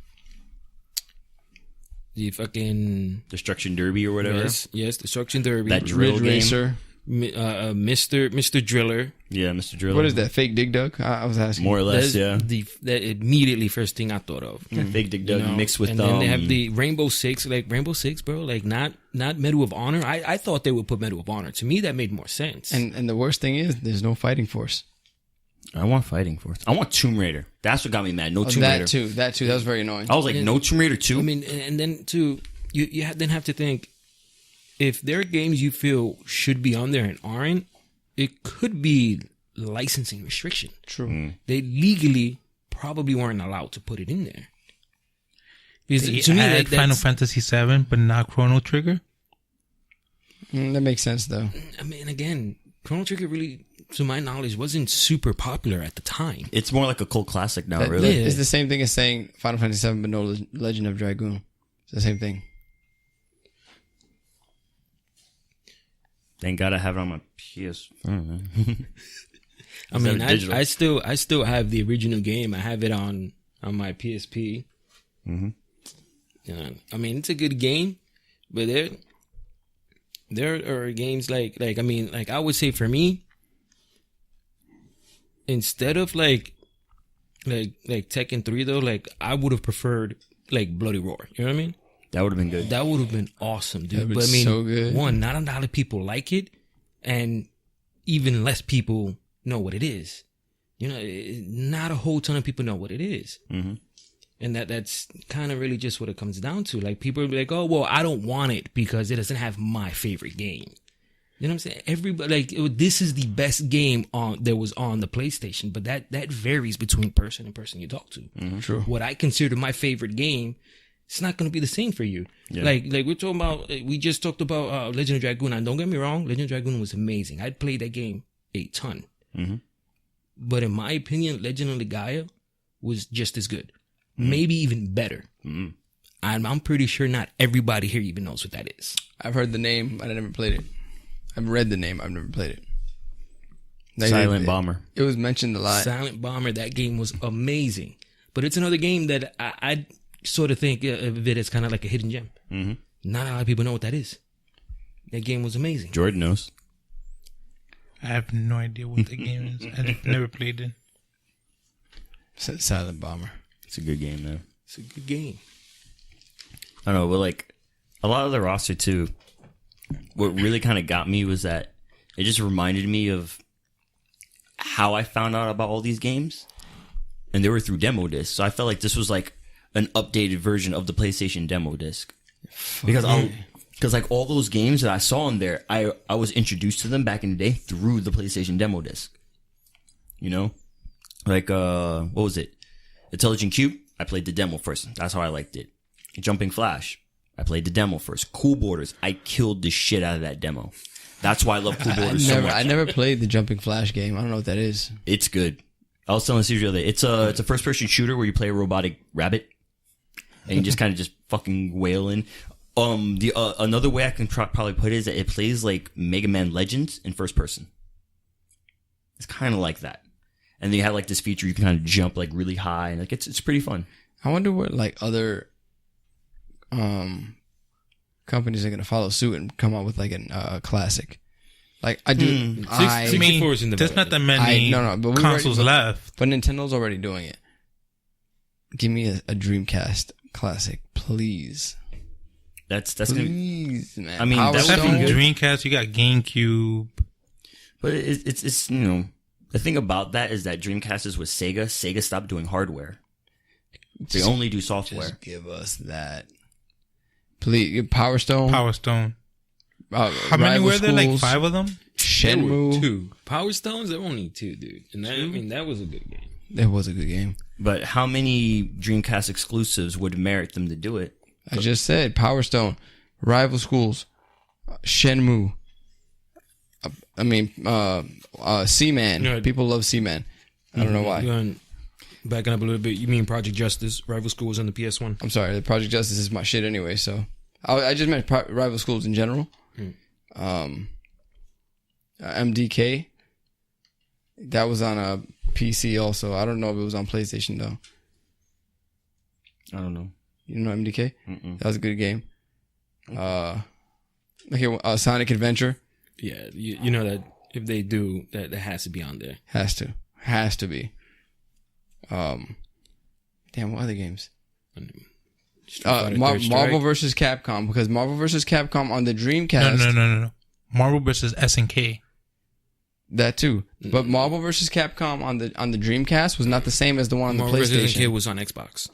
fucking Destruction Derby or whatever. yes, Destruction Derby. That drill Ridge game. Racer. Mr. Driller. Yeah, Mr. Driller. What is that? Fake Dig Dug? I was asking. More or less, That's yeah. that immediately first thing I thought of. Fake Dig Dug mixed with and then they have the Rainbow Six, bro. Like not Medal of Honor. I thought they would put Medal of Honor. To me, that made more sense. And the worst thing is, there's no Fighting Force. I want Fighting Force. I want Tomb Raider. That's what got me mad. No Tomb Raider. That too. That was very annoying. I was like, no Tomb Raider 2? I mean, and then too, you then have to think, if there are games you feel should be on there and aren't, it could be licensing restriction. True. They legally probably weren't allowed to put it in there. Because They to me, add like, Final Fantasy VII, but not Chrono Trigger. That makes sense though. I mean, again, Chrono Trigger really, to my knowledge, wasn't super popular at the time. It's more like a cult classic now, really. yeah. It's the same thing as saying Final Fantasy VII, but no Legend of Dragoon. It's the same thing. Thank God I have it on my PS. I mean, digital. I still have the original game. I have it on my PSP. I mean, it's a good game, but there are games like I would say for me, instead of like Tekken 3 though, like I would have preferred like Bloody Roar. You know what I mean? That would have been good. That would have been awesome, dude. That But was I mean, so good. one, not a lot of people like it, and even less people know what it is. You know, not a whole ton of people know what it is. And that's kind of really just what it comes down to. Like, people will be like, oh, well, I don't want it because it doesn't have my favorite game. You know what I'm saying? Everybody, like, this is the best game that was on the PlayStation, but that varies between person and person you talk to. True. What I consider my favorite game, it's not going to be the same for you. Yeah. Like we're talking about, we just talked about Legend of Dragoon, and don't get me wrong, Legend of Dragoon was amazing. I'd played that game a ton. But in my opinion, Legend of Gaia was just as good. Maybe even better. I'm pretty sure not everybody here even knows what that is. I've heard the name, but I never played it. I've read the name, I've never played it. Like, Silent Bomber. It was mentioned a lot. Silent Bomber, that game was amazing. But it's another game that I sort of think of it as kind of like a hidden gem. Not a lot of people know what that is. That game was amazing. Jordan knows. I have no idea what the game is. I've never played it. Silent Bomber. It's a good game, though. It's a good game. I don't know, but like a lot of the roster too, what really kind of got me was that it just reminded me of how I found out about all these games, and they were through demo discs. So I felt like this was like an updated version of the PlayStation demo disc, because like all those games that I saw in there, I was introduced to them back in the day through the PlayStation demo disc. You know, like what was it? Intelligent Cube. I played the demo first. That's how I liked it. Jumping Flash. I played the demo first. Cool Borders. I killed the shit out of that demo. That's why I love Cool Borders so much. I never played the Jumping Flash game. I don't know what that is. It's good. I was telling Steve the other day. It's a first person shooter where you play a robotic rabbit, and you just kind of just fucking wail in. Another way I can probably put it is that it plays like Mega Man Legends in first person. It's kind of like that. And then you have like this feature you can kind of jump like really high, and like it's pretty fun. I wonder what like other companies are gonna follow suit and come out with like a classic. Like I do, I 64 is in the there's not that many but consoles left. But Nintendo's already doing it. Give me a Dreamcast classic, please. That's gonna. Please, man. I mean, that would Aside be from good. Dreamcast, you got GameCube. But it's you know, the thing about that is that Dreamcast is with Sega. Sega stopped doing hardware. They only do software. Just give us that. Please, Power Stone. Power Stone. How many Rival were there? Like Schools, 5 of them? There were Shenmue. 2 Power Stones. There were only 2, dude. And that, I mean, that was a good game. That was a good game. But how many Dreamcast exclusives would merit them to do it? I just said Power Stone, Rival Schools, Shenmue. I mean, Seaman. Yeah. People love Seaman. I don't know why. Backing up a little bit, you mean Project Justice, Rival Schools on the PS1? I'm sorry. The Project Justice is my shit anyway. So I just meant Rival Schools in general. MDK. That was on a PC also. I don't know if it was on PlayStation though. I don't know. You know MDK? Mm-mm. That was a good game. Sonic Adventure Yeah, you know that if they do, that has to be on there. has to be. Damn, what other games? Street Fighter Third Strike. Marvel vs. Capcom, because Marvel vs. Capcom on the Dreamcast. No. Marvel vs. SNK. That too, but Marvel vs. Capcom on the Dreamcast was not the same as the one on the Marvel vs. PlayStation. SNK was on Xbox.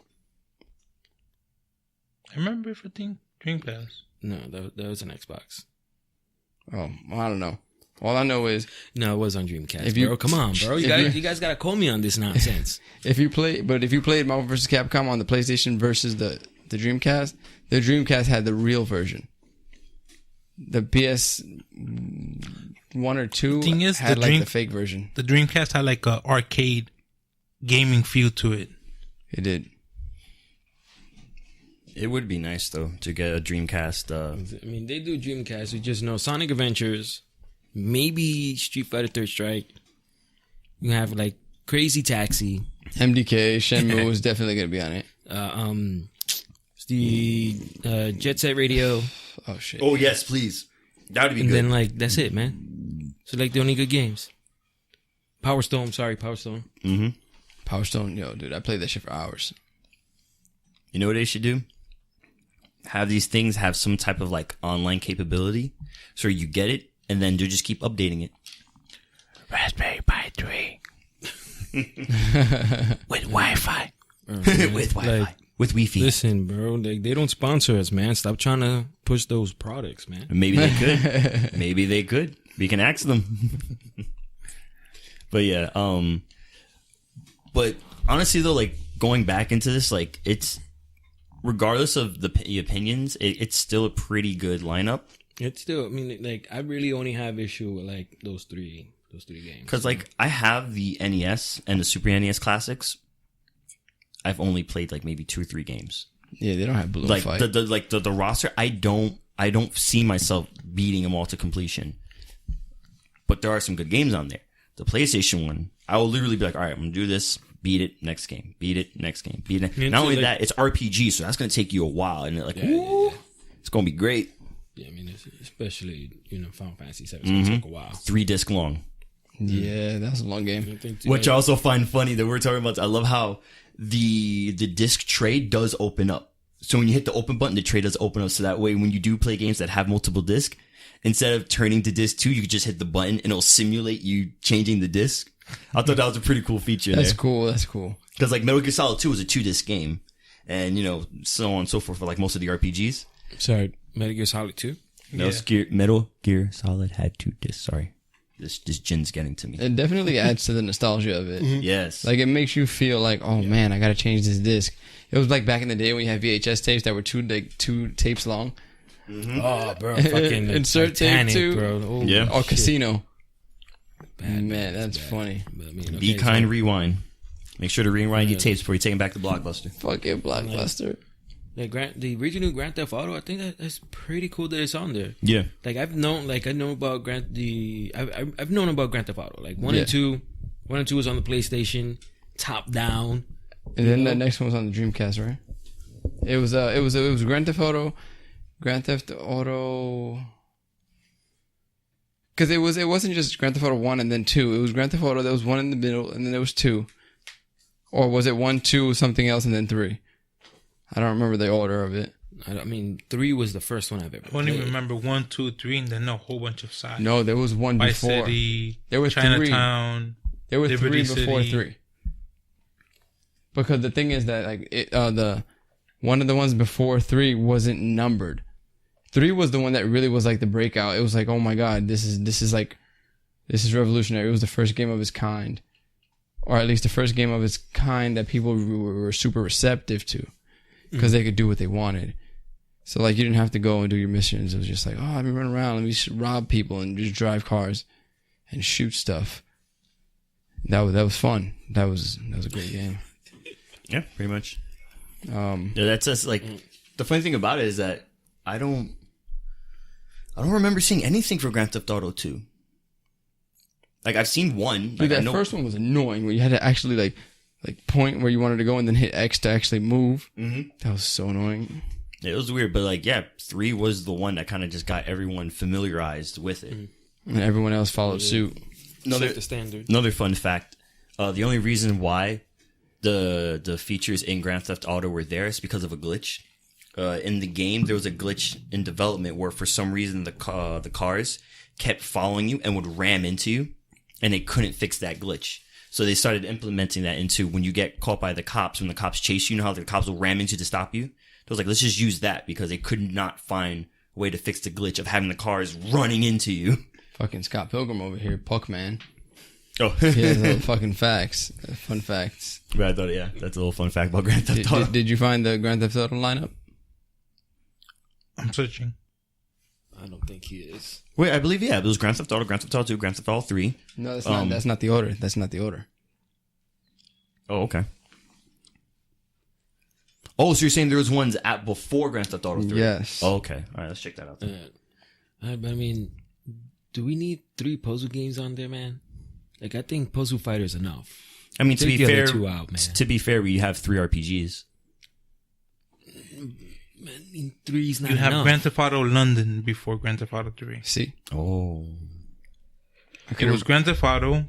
I remember for Dreamcast. No, that was an Xbox. Oh, well, I don't know. All I know is No, it was on Dreamcast. If you- bro, come on, bro. if You guys gotta call me on this nonsense. if you played Marvel vs. Capcom on the PlayStation versus the Dreamcast, the Dreamcast had the real version. The PS 1 or 2 Thing is, had the like Dream- the fake version. The Dreamcast had like a arcade gaming feel to it. It did. It would be nice though to get a Dreamcast. I mean, they do Dreamcast. We just know Sonic Adventures, maybe Street Fighter Third Strike. You have like Crazy Taxi. MDK, Shenmue was definitely going to be on it. It's the Jet Set Radio, Oh, shit. Oh yes, please. That would be and good. then like that's it, man. So like the only good games. Power Stone. Mm-hmm. Power Stone, yo, dude, I played that shit for hours. You know what they should do? Have these things have some type of like online capability, so you get it, and then you just keep updating it. Raspberry Pi 3. With Wi-Fi. With Wi-Fi, Like, with Wi-Fi. listen, bro. Like they don't sponsor us, man. Stop trying to push those products, man. Maybe they could. Maybe they could. We can ask them. But yeah, but honestly though, like going back into this, like it's regardless of the opinions, it's still a pretty good lineup. It's still. I mean, like I really only have issue with like those three games. Because like I have the NES and the Super NES classics. I've only played like maybe 2 or 3 games. Yeah, they don't have Balloon Like Fight. the roster, I don't see myself beating them all to completion. But there are some good games on there. The PlayStation one, I will literally be like, all right, I'm gonna do this, beat it, next game, beat it, next game, beat it. Yeah, Not so, only like- that, it's RPG, so that's gonna take you a while, and like, Yeah, woo, yeah. it's gonna be great. Yeah, I mean, especially Final Fantasy VII. It's gonna take a while. 3-disc long. Yeah, that's a long game. I think, Which I also find funny that we're talking about. I love how the disc tray does open up. So when you hit the open button, the tray does open up. So that way, when you do play games that have multiple discs, instead of turning to disc 2, you can just hit the button and it'll simulate you changing the disc. I thought that was a pretty cool feature. That's there. cool. That's cool. Because like Metal Gear Solid 2 was a 2-disc game, and so on and so forth for like most of the RPGs. sorry, Metal Gear Solid 2. Metal Gear Solid had 2 discs. Sorry, this gin's getting to me. It definitely adds to the nostalgia of it. Yes, Like it makes you feel like, oh man, I gotta change this disc. It was like back in the day when you had VHS tapes that were two tapes long. Oh, bro, fucking Insert tape Titanic, two. bro. Oh, Yeah. Or shit. Casino. Bad, Man, that's bad. funny. But, I mean, Be okay, kind, so- rewind. Make sure to rewind your tapes before you take them back to Blockbuster. Fucking Blockbuster. the original Grand Theft Auto, I think that's pretty cool that it's on there. Yeah. Like I know about I've known about Grand Theft Auto. Like 1 Yeah. and 2 was on the PlayStation, top down. And then the next one was on the Dreamcast, right? It was Grand Theft Auto, because it wasn't just Grand Theft Auto 1 and then 2. It was Grand Theft Auto. There was 1 in the middle, and then there was 2, or was it 1, 2, something else, and then 3? I don't remember the order of it. I mean, 3 was the first one I've ever I only played. remember 1, 2, 3, and then a whole bunch of sides. No, there was one Vice before. City, There were Chinatown. There were Liberty 3 before City. 3. Because the thing is that the one of the ones before 3 wasn't numbered. 3 was the one that really was like the breakout. It was like, oh my god, this is revolutionary. It was the first game of its kind, or at least the first game of its kind that people were super receptive to, because they could do what they wanted. So like you didn't have to go and do your missions. It was just like, oh, let me run around, let me rob people and just drive cars and shoot stuff. That was fun. That was a great game. Yeah, pretty much. Yeah, that's just like the funny thing about it is that I don't remember seeing anything for Grand Theft Auto 2. Like I've seen one. Dude, that first one was annoying where you had to actually like point where you wanted to go and then hit X to actually move. Mm-hmm. That was so annoying. It was weird, but like, yeah, 3 was the one that kind of just got everyone familiarized with it. And everyone else followed suit. Set the standard. Another fun fact: the only reason why the features in Grand Theft Auto were there is because of a glitch. In the game, there was a glitch in development where, for some reason, the cars kept following you and would ram into you, and they couldn't fix that glitch. So they started implementing that into when you get caught by the cops. When the cops chase you, you know how the cops will ram into you to stop you? It was like, let's just use that because they could not find a way to fix the glitch of having the cars running into you. Fucking Scott Pilgrim over here, Puck man. Oh, He has little fucking facts, fun facts. but I thought, yeah, that's a little fun fact about Grand Theft Auto. Did you find the Grand Theft Auto lineup? I'm searching. I don't think he is. Wait, I believe, yeah, it was Grand Theft Auto, Grand Theft Auto 2, Grand Theft Auto 3. No, that's not. That's not the order. That's not the order. Oh, okay. Oh, so you're saying there was ones at before Grand Theft Auto 3? Yes. Oh, okay. All right, let's check that out. Then. I mean, do we need 3 puzzle games on there, man? Like, I think Puzzle Fighter's enough. I mean, to Take be the other fair, 2 out, man. to be fair, we have 3 RPGs. I mean, 3's not You have enough. Grand Theft Auto London before Grand Theft Auto 3. See, Oh. It was Grand Theft Auto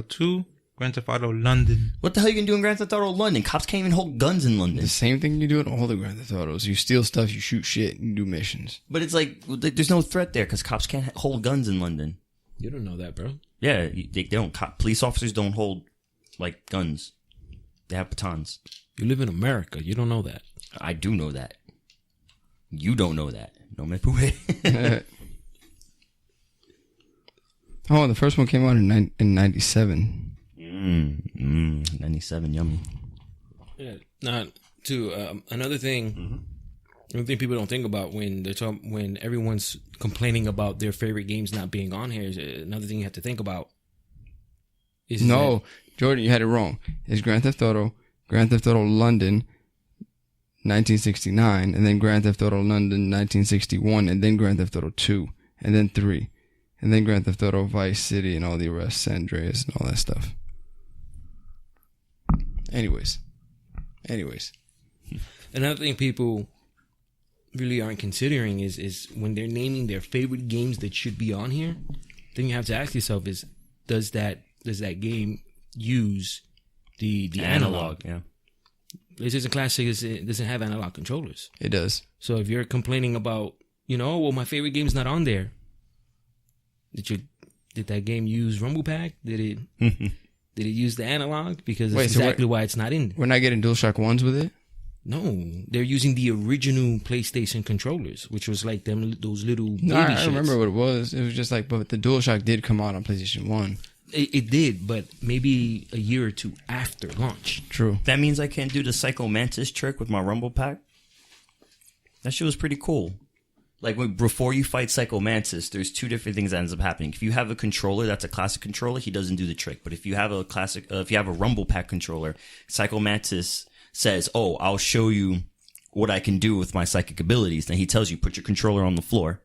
2, Grand Theft Auto London. What the hell are you going to do in Grand Theft Auto London? Cops can't even hold guns in London. the same thing you do in all the Grand Theft Autos. You steal stuff, you shoot shit, you do missions. But it's like, there's no threat there because cops can't hold guns in London. You don't know that, bro. Yeah, they don't. Police officers don't hold, like, guns. They have batons. You live in America. You don't know that. I do know that. You don't know that. No me pude. Oh, the first one came out in 97. 97, yummy. Yeah. Not to another thing. Another thing people don't think about when they're when everyone's complaining about their favorite games not being on here. Is another thing you have to think about. Is No, Jordan, you had it wrong. It's Grand Theft Auto London, 1969, and then Grand Theft Auto London, 1961, and then Grand Theft Auto 2, and then 3, and then Grand Theft Auto Vice City and all the rest, San Andreas and all that stuff. Anyways. Another thing people really aren't considering is when they're naming their favorite games that should be on here, then you have to ask yourself is does that game use the analog? Yeah. PlayStation Classic doesn't have analog controllers. It does. So if you're complaining about, well, my favorite game's not on there, did that game use Rumble Pack? Did it use the analog? Because that's exactly why it's not in. We're not getting DualShock 1s with it? No, they're using the original PlayStation controllers, which was like those little baby No, I shits. remember what it was. It was just like, but the DualShock did come out on PlayStation 1. It did, but maybe a year or 2 after launch. True. That means I can't do the Psycho Mantis trick with my Rumble Pack? That shit was pretty cool. Like, before you fight Psycho Mantis, there's 2 different things that ends up happening. If you have a controller that's a classic controller, he doesn't do the trick. But if you have a Rumble Pack controller, Psycho Mantis says, "Oh, I'll show you what I can do with my psychic abilities." Then he tells you, put your controller on the floor,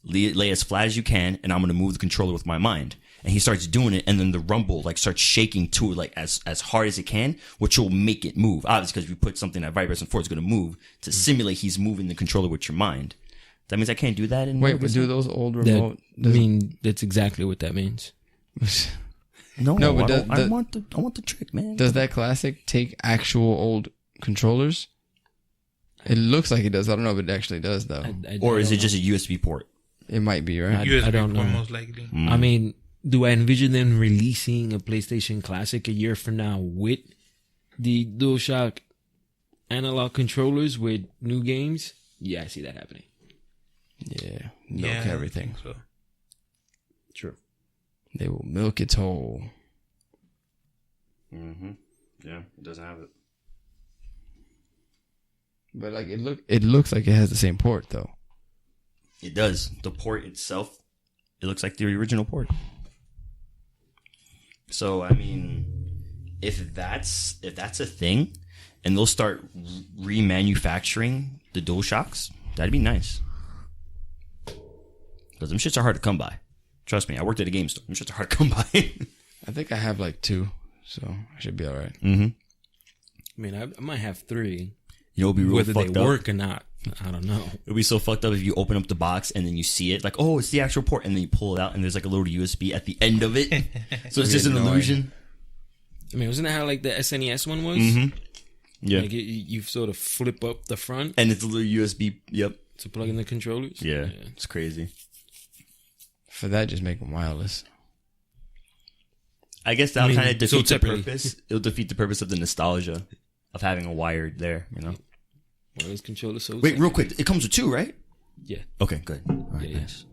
lay as flat as you can, and I'm going to move the controller with my mind. And he starts doing it, and then the rumble starts shaking to it as hard as it can, which will make it move. Obviously, because if you put something that vibrates and forward, it's going to move to simulate he's moving the controller with your mind. That means I can't do that in Wait, but do those old remote... That's exactly what that means. No, but I want the trick, man. Does that classic take actual old controllers? It looks like it does. I don't know if it actually does though. Or is it just a USB port? It might be, right? USB I don't port know. most likely. I mean, do I envision them releasing a PlayStation Classic a year from now with the DualShock analog controllers with new games? Yeah, I see that happening. Yeah. Milk everything. So. True. They will milk its whole. Mm-hmm. Yeah, it doesn't have it. But like it looks like it has the same port though. It does. The port itself, it looks like the original port. So I mean, if that's a thing, and they'll start remanufacturing the DualShocks, that'd be nice. Because them shits are hard to come by. Trust me, I worked at a game store. Them shits are hard to come by. I think I have like 2, so I should be all right. Mm-hmm. I mean, I might have 3. You know, it'll be real Whether they fucked up. work or not, I don't know. It'll be so fucked up if you open up the box and then you see it, like, oh, it's the actual port, and then you pull it out and there's like a little USB at the end of it. So it's just an illusion. I mean, wasn't that how like the SNES one was? Mm-hmm. Yeah. Like you sort of flip up the front And it's a little USB. Yep. to plug in the controllers. Yeah. It's crazy. For that, just make them wireless. I guess that'll kind of defeat the separately. purpose. It'll defeat the purpose of the nostalgia of having a wired there, you know? Wireless controller. So Wait, real quick. It comes with 2, right? Yeah. Okay, good. All right, Yeah. nice.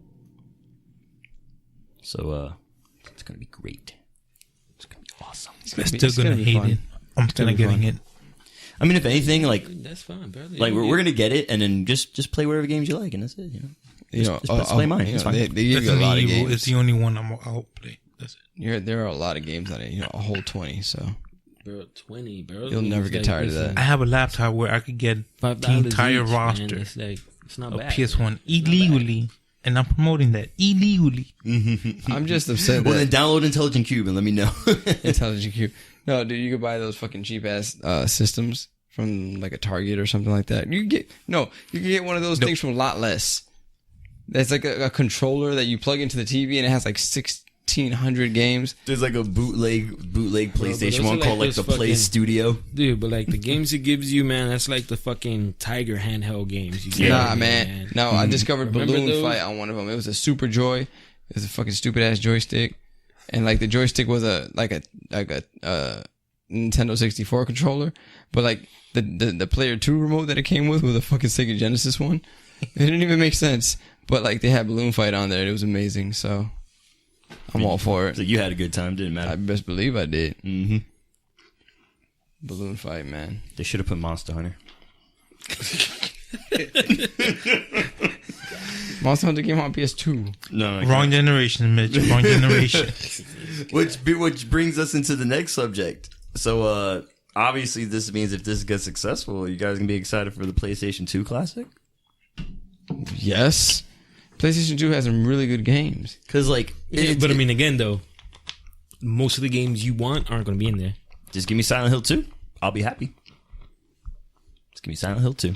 So, it's going to be great. It's going to be awesome. I'm still gonna hate it. I'm still not getting it. I mean, if anything, like That's fine, bro. we're going to get it and then just play whatever games you like, and that's it, you know? Just play mine. You It's know, fine. they give you a Resident lot of Evil games. is the only one I'll play. That's it. There are a lot of games on it. You know, a whole 20. So Bro, 20, bro. You'll never get tired of that. I have a laptop where I could get the $5 entire each, roster man. It's like it's not of bad. PS1 illegally, and I'm promoting that illegally. I'm just upset Well, then that download Intelligent Cube and let me know. Intelligent Cube. No, dude, you could buy those fucking cheap ass systems from like a Target or something like that. You can get one of those things from a lot less. That's like a controller that you plug into the TV and it has like 1,600 games. There's like a bootleg PlayStation those one are like called like those the Play fucking- Studio. Dude, but like the games it gives you, man, that's like the fucking Tiger handheld games. You get Nah, every man. day, No, I discovered Remember Balloon those? Fight on one of them. It was a Super Joy. It was a fucking stupid ass joystick, and like the joystick was a Nintendo 64 controller, but like the Player 2 remote that it came with was a fucking Sega Genesis one. It didn't even make sense, but like they had Balloon Fight on there. And it was amazing. So I'm all for it. So you had a good time, didn't I matter. best believe I did. Mm-hmm. Balloon Fight, man. They should have put Monster Hunter. Monster Hunter came on PS2. No, Wrong generation, Mitch. Wrong generation. Which brings us into the next subject. So obviously this means if this gets successful, you guys gonna be excited for the PlayStation 2 Classic? Yes. PlayStation 2 has some really good games. Because like, but I mean, again, though, most of the games you want aren't going to be in there. just give me Silent Hill 2. I'll be happy. Just give me Silent Hill 2.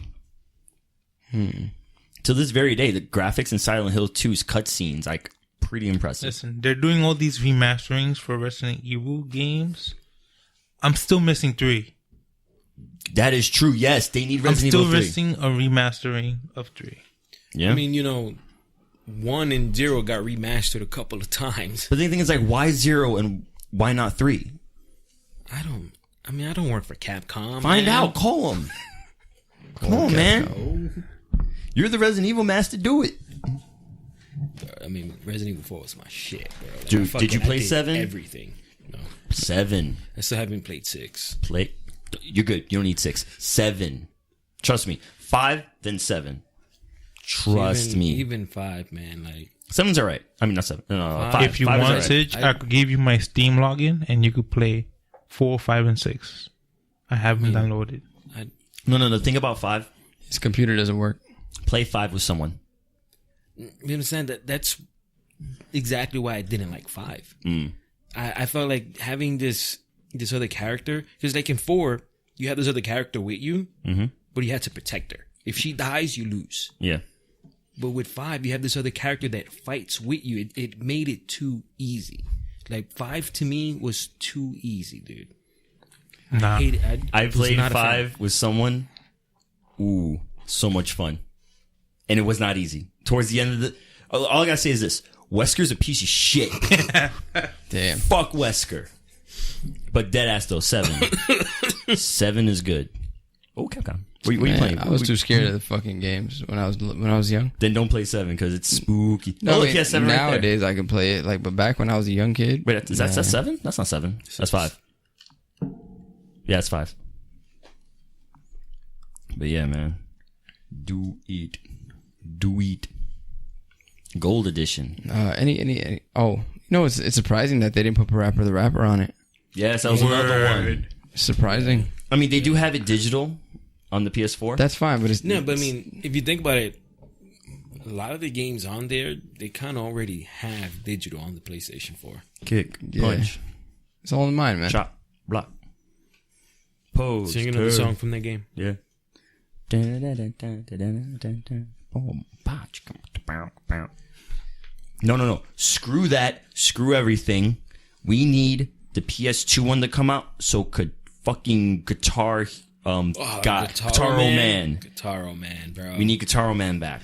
To this very day, the graphics in Silent Hill 2's cutscenes, like, pretty impressive. Listen, they're doing all these remasterings for Resident Evil games. I'm still missing 3. That is true. Yes, they need I'm Resident still Evil 3. missing a remastering of 3. Yeah. I mean, 1 and 0 got remastered a couple of times. but the thing is, like, why 0 and why not 3? I don't work for Capcom. Find man. out. Call them. Come on, man. You're the Resident Evil master. Do it. I mean, Resident Evil 4 was my shit, bro. Like, Dude, I fucking- did you play I did 7? Everything. No, 7. I still haven't played 6. Play. You're good. You don't need 6. 7. Trust me. 5, then 7. Trust me. Even 5, man. Like, 7's all right. I mean, not 7. No, 5. If you 5 is all want, right. Sage, I could give you my Steam login and you could play 4, 5, and 6. I haven't downloaded. No. The thing about 5, His computer doesn't work. play 5 with someone. You understand that? That's exactly why I didn't like 5. I felt like having this other character, because like in 4, you have this other character with you, but you had to protect her. If she dies, you lose. Yeah. But with 5, you have this other character that fights with you. It made it too easy. Like 5 to me was too easy, dude. Nah. I hate it. I was played not a fan. 5 with someone, Ooh, so much fun. And it was not easy. Towards the end of the... All I gotta say is this. Wesker's a piece of shit. Damn. Fuck Wesker. But deadass though, 7. 7 is good. Oh, Capcom. What are you playing? I was too scared of the fucking games when I was young. Then don't play 7 because it's spooky. No, look, he has 7 right there. nowadays I can play it but back when I was a young kid. Wait, is that 7? That's not 7. That's 5. Yeah, it's 5. But yeah, man. Do it. Gold edition. Any oh, it's surprising that they didn't put Parappa the Rapper on it. Yes, that was another one. Surprising. I mean, they do have it digital on the PS4. That's fine, but it's No, but I mean, if you think about it, a lot of the games on there, they kind of already have digital on the PlayStation 4. Kick, punch, it's all in mind, man. chop, block, pose. Sing another turn. song from that game. Yeah. No. Screw that. Screw everything. We need the PS2 one to come out so could fucking Guitar Guitaro Man. Guitaro Man, bro. We need Guitaro Man back.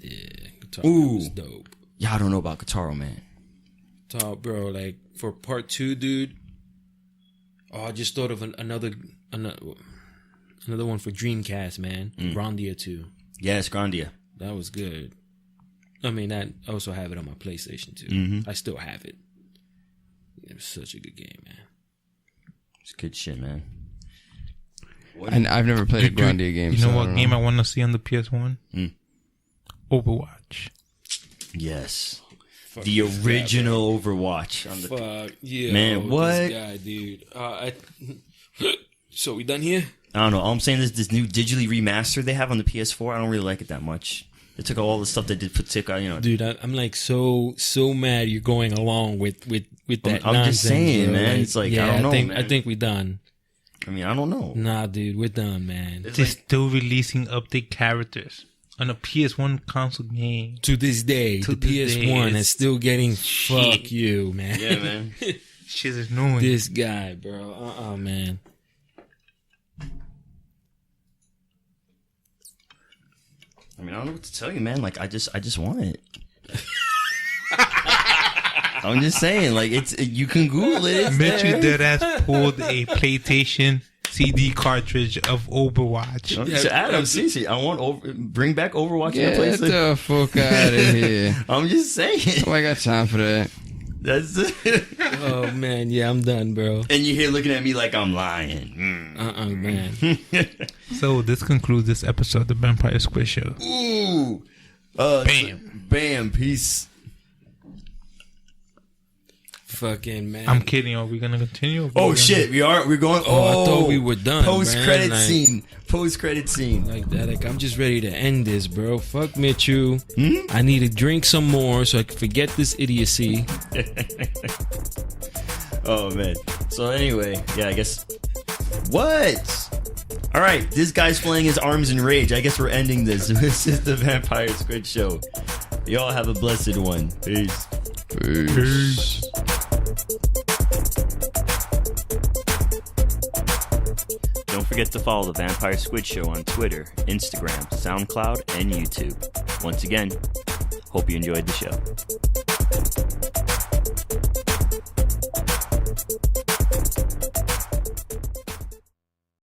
Yeah, Guitaro Ooh. Man was dope. Yeah, I don't know about Guitaro Man. Talk, bro, like for part 2, dude. Oh, I just thought of another one for Dreamcast, man. Grandia 2. Yes, Grandia. That was good. I mean, I also have it on my PlayStation 2. I still have it. It was such a good game, man. It's good shit, man. And I've never played a Grandia game. You know what game I want to see on the PS1? Overwatch. Yes. The original Overwatch. On the Fuck yeah, man, what? This guy, dude. So we done here? I don't know. All I'm saying is this new digitally remastered they have on the PS4. I don't really like it that much. They took all the stuff they did for Tika, Dude, I'm like so mad you're going along with that. I'm nonsense, just saying, bro. man. Like, It's like, yeah, I don't know, think, man. I think we done. I mean, I don't know. Nah, dude, we're done, man. It's They're like, still releasing update characters on a PS1 console game. To this day, To the this day, PS1 is it's still getting shit. fuck you, man. yeah, man. Shit is annoying. This guy, bro. Man. I mean, I don't know what to tell you, man. Like, I just want it. I'm just saying, like, you can Google it. It's Mitchell there. deadass pulled a PlayStation CD cartridge of Overwatch. So Adam, seriously, I want bring back Overwatch in Get the PlayStation. the fuck out of here. I'm just saying. Oh, I got time for that. That's it. Oh man, yeah, I'm done, bro. And you're here looking at me like I'm lying. Man. So this concludes this episode of the Vampire Squid Show. Ooh. Bam. Peace. Fucking man. I'm kidding. Are we gonna continue? Oh shit, we're going. Oh, I thought we were done, Post credit man. Like- scene. Post credit scene. Like that, like I'm just ready to end this, bro. Fuck Mitchell. I need to drink some more so I can forget this idiocy. Oh man. So anyway, yeah, I guess. What? All right, this guy's flaying his arms in rage. I guess we're ending this. This is the Vampire Squid Show. Y'all have a blessed one. Peace. Peace. Don't forget to follow the Vampire Squid Show on Twitter, Instagram, SoundCloud, and YouTube. Once again, hope you enjoyed the show.